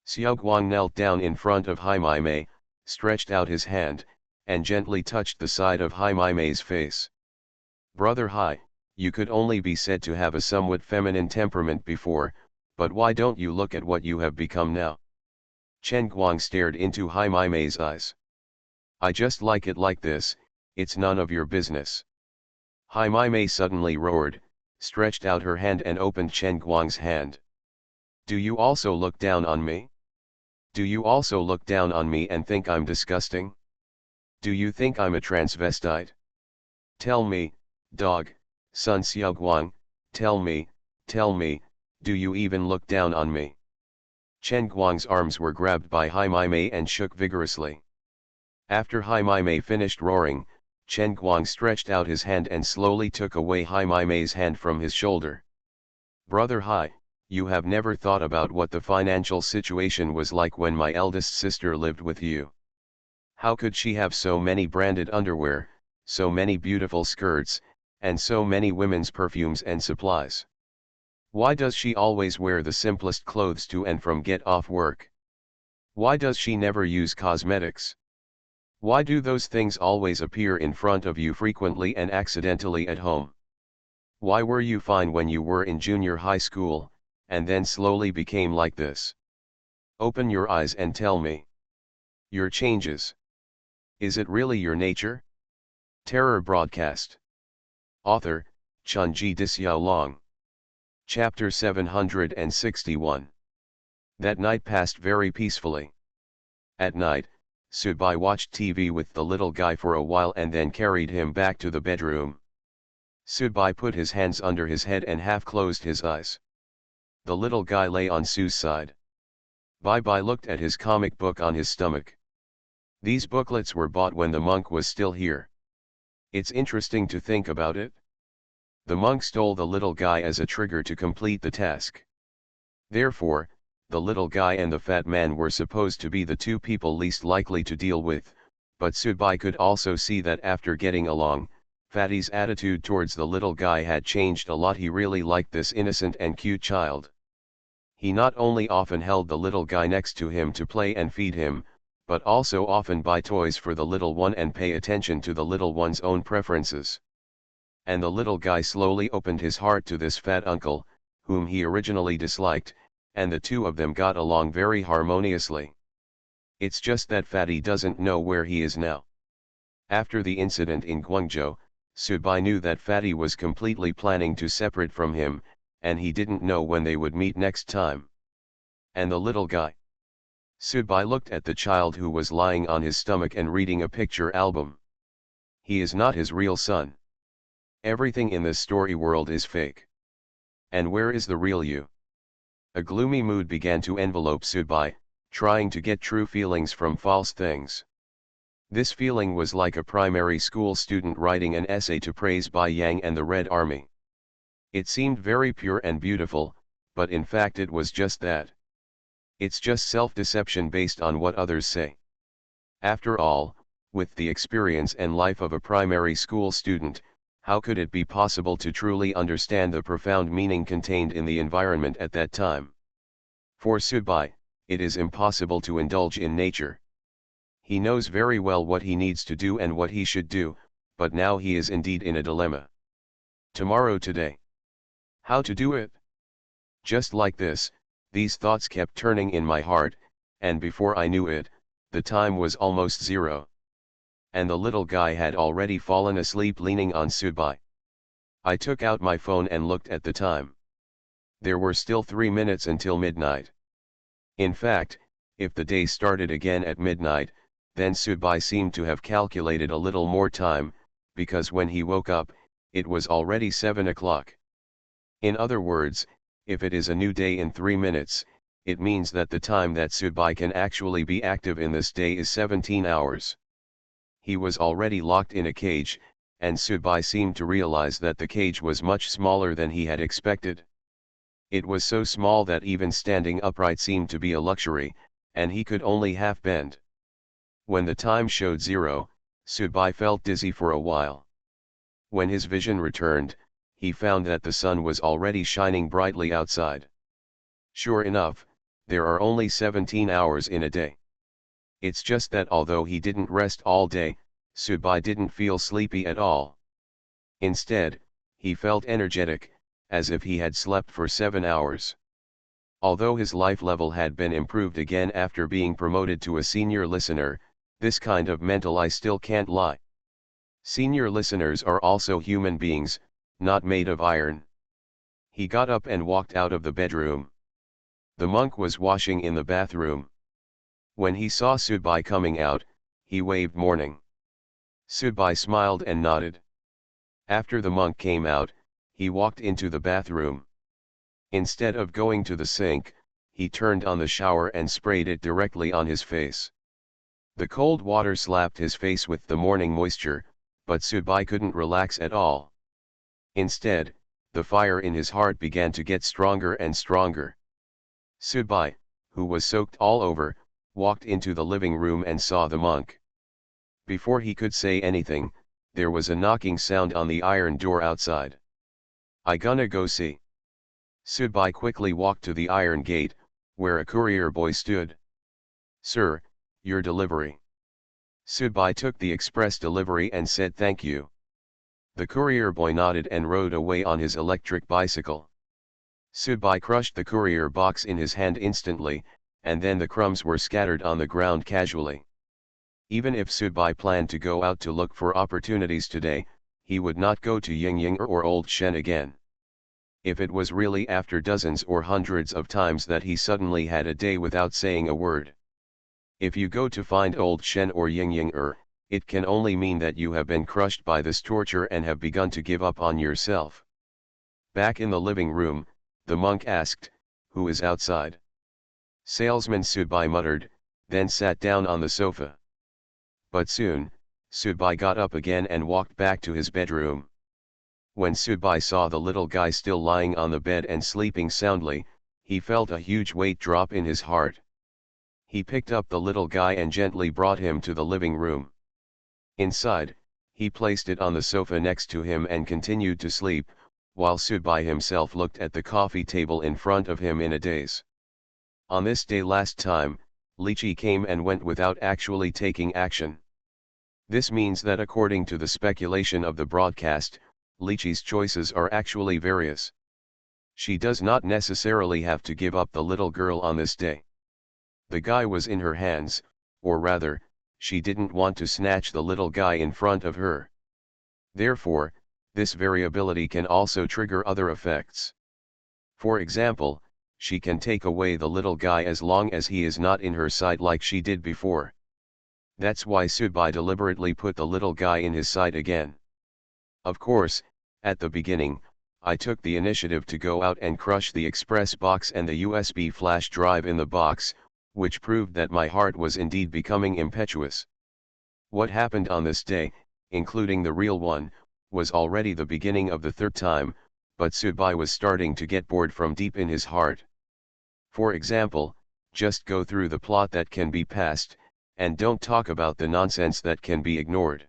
Xiaoguang knelt down in front of Jaime, stretched out his hand, and gently touched the side of Jaime's face. Brother Hai, you could only be said to have a somewhat feminine temperament before, but why don't you look at what you have become now? Chen Guang stared into Jaime's eyes. I just like it like this, it's none of your business. Jaime suddenly roared, stretched out her hand and opened Chen Guang's hand. Do you also look down on me? Do you also look down on me and think I'm disgusting? Do you think I'm a transvestite? Tell me, dog, Sun Xiaoguang, tell me, do you even look down on me? Chen Guang's arms were grabbed by Jaime and shook vigorously. After Jaime finished roaring, Chen Guang stretched out his hand and slowly took away Jaime's hand from his shoulder. Brother Hai, you have never thought about what the financial situation was like when my eldest sister lived with you. How could she have so many branded underwear, so many beautiful skirts, and so many women's perfumes and supplies? Why does she always wear the simplest clothes to and from get off work? Why does she never use cosmetics? Why do those things always appear in front of you frequently and accidentally at home? Why were you fine when you were in junior high school, and then slowly became like this? Open your eyes and tell me. Your changes. Is it really your nature? Terror Broadcast. Author, Chunji Dixiaolong. Chapter 761. That night passed very peacefully. At night, Subai watched TV with the little guy for a while and then carried him back to the bedroom. Subai put his hands under his head and half closed his eyes. The little guy lay on Su's side. Bai looked at his comic book on his stomach. These booklets were bought when the monk was still here. It's interesting to think about it. The monk stole the little guy as a trigger to complete the task. Therefore, the little guy and the fat man were supposed to be the two people least likely to deal with, but Subai could also see that after getting along, Fatty's attitude towards the little guy had changed a lot. He really liked this innocent and cute child. He not only often held the little guy next to him to play and feed him, but also often buy toys for the little one and pay attention to the little one's own preferences. And the little guy slowly opened his heart to this fat uncle, whom he originally disliked, and the two of them got along very harmoniously. It's just that Fatty doesn't know where he is now. After the incident in Guangzhou, Subai knew that Fatty was completely planning to separate from him, and he didn't know when they would meet next time. And the little guy? Subai looked at the child who was lying on his stomach and reading a picture album. He is not his real son. Everything in this story world is fake. And where is the real you? A gloomy mood began to envelope Subai, trying to get true feelings from false things. This feeling was like a primary school student writing an essay to praise Bai Yang and the Red Army. It seemed very pure and beautiful, but in fact it was just that. It's just self-deception based on what others say. After all, with the experience and life of a primary school student, how could it be possible to truly understand the profound meaning contained in the environment at that time? For Subai, it is impossible to indulge in nature. He knows very well what he needs to do and what he should do, but now he is indeed in a dilemma. Tomorrow, today. How to do it? Just like this, these thoughts kept turning in my heart, and before I knew it, the time was almost 0. And the little guy had already fallen asleep leaning on Subai. I took out my phone and looked at the time. There were still 3 minutes until midnight. In fact, if the day started again at midnight, then Subai seemed to have calculated a little more time, because when he woke up, it was already 7 o'clock. In other words, if it is a new day in 3 minutes, it means that the time that Subai can actually be active in this day is 17 hours. He was already locked in a cage, and Subai seemed to realize that the cage was much smaller than he had expected. It was so small that even standing upright seemed to be a luxury, and he could only half bend. When the time showed 0, Subai felt dizzy for a while. When his vision returned, he found that the sun was already shining brightly outside. Sure enough, there are only 17 hours in a day. It's just that although he didn't rest all day, Subai didn't feel sleepy at all. Instead, he felt energetic, as if he had slept for 7 hours. Although his life level had been improved again after being promoted to a senior listener, this kind of mental I still can't lie. Senior listeners are also human beings, not made of iron. He got up and walked out of the bedroom. The monk was washing in the bathroom. When he saw Subai coming out, he waved morning. Subai smiled and nodded. After the monk came out, he walked into the bathroom. Instead of going to the sink, he turned on the shower and sprayed it directly on his face. The cold water slapped his face with the morning moisture, but Subai couldn't relax at all. Instead, the fire in his heart began to get stronger and stronger. Subai, who was soaked all over, walked into the living room and saw the monk. Before he could say anything, there was a knocking sound on the iron door outside. "I gonna go see." Subai quickly walked to the iron gate, where a courier boy stood. "Sir, your delivery." Subai took the express delivery and said thank you. The courier boy nodded and rode away on his electric bicycle. Subai crushed the courier box in his hand instantly, and then the crumbs were scattered on the ground casually. Even if Subai planned to go out to look for opportunities today, he would not go to Yingying or Old Shen again. If it was really after dozens or hundreds of times that he suddenly had a day without saying a word. If you go to find Old Shen or Yingying, it can only mean that you have been crushed by this torture and have begun to give up on yourself. Back in the living room, the monk asked, "Who is outside?" "Salesman," Subai muttered, then sat down on the sofa. But soon, Subai got up again and walked back to his bedroom. When Subai saw the little guy still lying on the bed and sleeping soundly, he felt a huge weight drop in his heart. He picked up the little guy and gently brought him to the living room. Inside, He placed it on the sofa next to him and continued to sleep, while Subai himself looked at the coffee table in front of him in a daze. On this day last time, Lychee came and went without actually taking action. This means that according to the speculation of the broadcast, Lychee's choices are actually various. She does not necessarily have to give up the little girl on this day. The guy was in her hands, or rather, she didn't want to snatch the little guy in front of her. Therefore, this variability can also trigger other effects. For example, she can take away the little guy as long as he is not in her sight like she did before. That's why Subai deliberately put the little guy in his sight again. Of course, at the beginning, I took the initiative to go out and crush the express box and the USB flash drive in the box, which proved that my heart was indeed becoming impetuous. What happened on this day, including the real one, was already the beginning of the third time, but Subai was starting to get bored from deep in his heart. For example, just go through the plot that can be passed, and don't talk about the nonsense that can be ignored.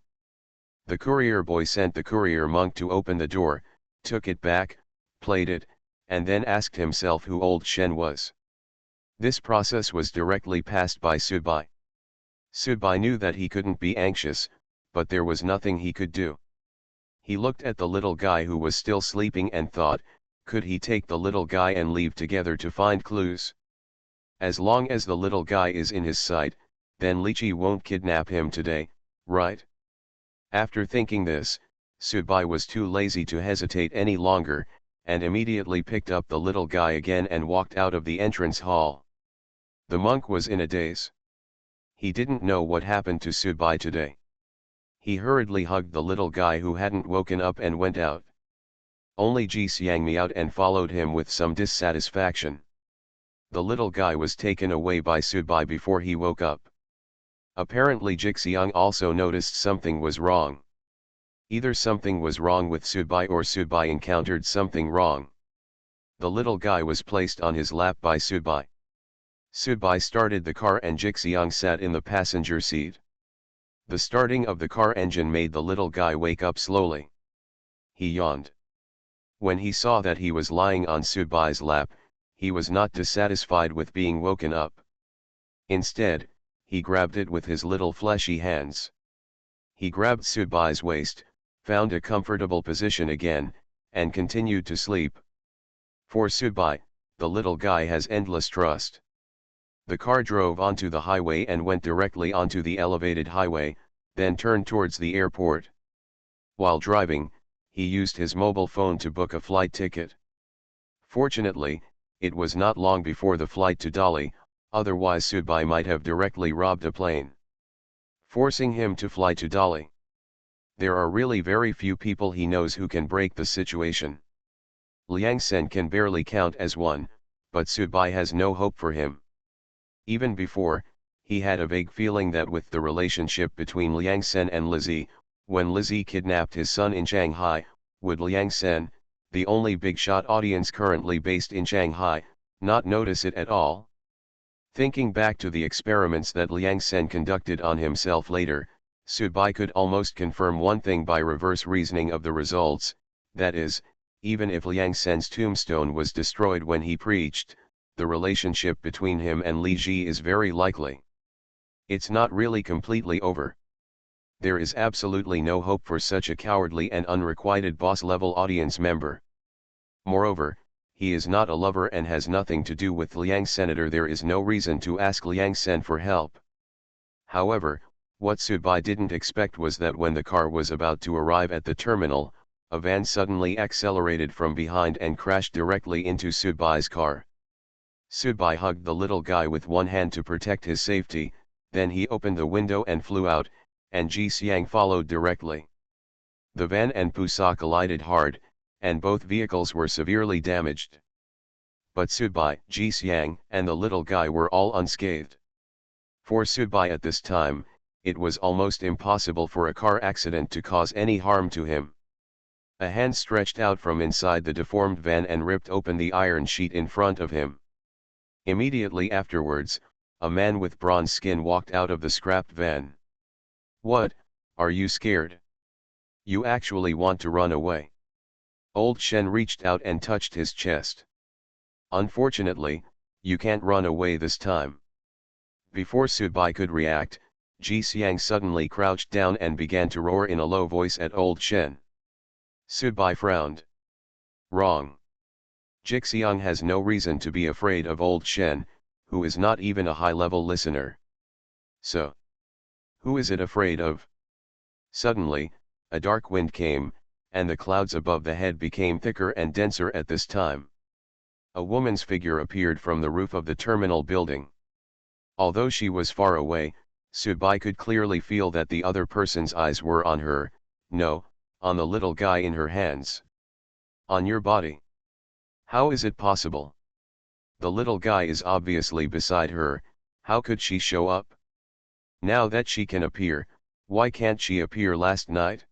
The courier boy sent the courier monk to open the door, took it back, played it, and then asked himself who old Shen was. This process was directly passed by Subai. Subai knew that he couldn't be anxious, but there was nothing he could do. He looked at the little guy who was still sleeping and thought, could he take the little guy and leave together to find clues? As long as the little guy is in his sight, then Lychee won't kidnap him today, right? After thinking this, Subai was too lazy to hesitate any longer, and immediately picked up the little guy again and walked out of the entrance hall. The monk was in a daze. He didn't know what happened to Subai today. He hurriedly hugged the little guy who hadn't woken up and went out. Only Ji Xiang meowed and followed him with some dissatisfaction. The little guy was taken away by Subai before he woke up. Apparently Jixiang also noticed something was wrong. Either something was wrong with Subai or Subai encountered something wrong. The little guy was placed on his lap by Subai. Subai started the car and Jixiang sat in the passenger seat. The starting of the car engine made the little guy wake up slowly. He yawned. When he saw that he was lying on Subai's lap, he was not dissatisfied with being woken up. Instead, he grabbed it with his little fleshy hands. He grabbed Subai's waist, found a comfortable position again, and continued to sleep. For Subai, the little guy has endless trust. The car drove onto the highway and went directly onto the elevated highway, then turned towards the airport. While driving, he used his mobile phone to book a flight ticket. Fortunately, it was not long before the flight to Delhi, otherwise Subai might have directly robbed a plane, forcing him to fly to Delhi. There are really very few people he knows who can break the situation. Liang Sen can barely count as one, but Subai has no hope for him. Even before, he had a vague feeling that with the relationship between Liang Sen and Lizzie, when Lizzie kidnapped his son in Shanghai, would Liang Sen, the only big-shot audience currently based in Shanghai, not notice it at all? Thinking back to the experiments that Liang Sen conducted on himself later, Subai could almost confirm one thing by reverse reasoning of the results, that is, even if Liang Sen's tombstone was destroyed when he preached, the relationship between him and Li Ji is very likely. It's not really completely over. There is absolutely no hope for such a cowardly and unrequited boss-level audience member. Moreover, he is not a lover and has nothing to do with Liang Senator. There is no reason to ask Liang Sen for help. However, what Subai didn't expect was that when the car was about to arrive at the terminal, a van suddenly accelerated from behind and crashed directly into Subai's car. Subai hugged the little guy with one hand to protect his safety, then he opened the window and flew out, and Ji Xiang followed directly. The van and Pusa collided hard, and both vehicles were severely damaged. But Subai, Ji Xiang, and the little guy were all unscathed. For Subai at this time, it was almost impossible for a car accident to cause any harm to him. A hand stretched out from inside the deformed van and ripped open the iron sheet in front of him. Immediately afterwards, a man with bronze skin walked out of the scrapped van. "What, are you scared?" You actually want to run away. Old Shen reached out and touched his chest. Unfortunately, you can't run away this time. Before Subai could react, Ji Xiang suddenly crouched down and began to roar in a low voice at Old Shen. Subai frowned. Wrong. Jixiang has no reason to be afraid of Old Shen, who is not even a high-level listener. So, who is it afraid of? Suddenly, a dark wind came, and the clouds above the head became thicker and denser at this time. A woman's figure appeared from the roof of the terminal building. Although she was far away, Subai could clearly feel that the other person's eyes were on her, no, on the little guy in her hands. On your body. How is it possible? The little guy is obviously beside her, how could she show up? Now that she can appear, why can't she appear last night?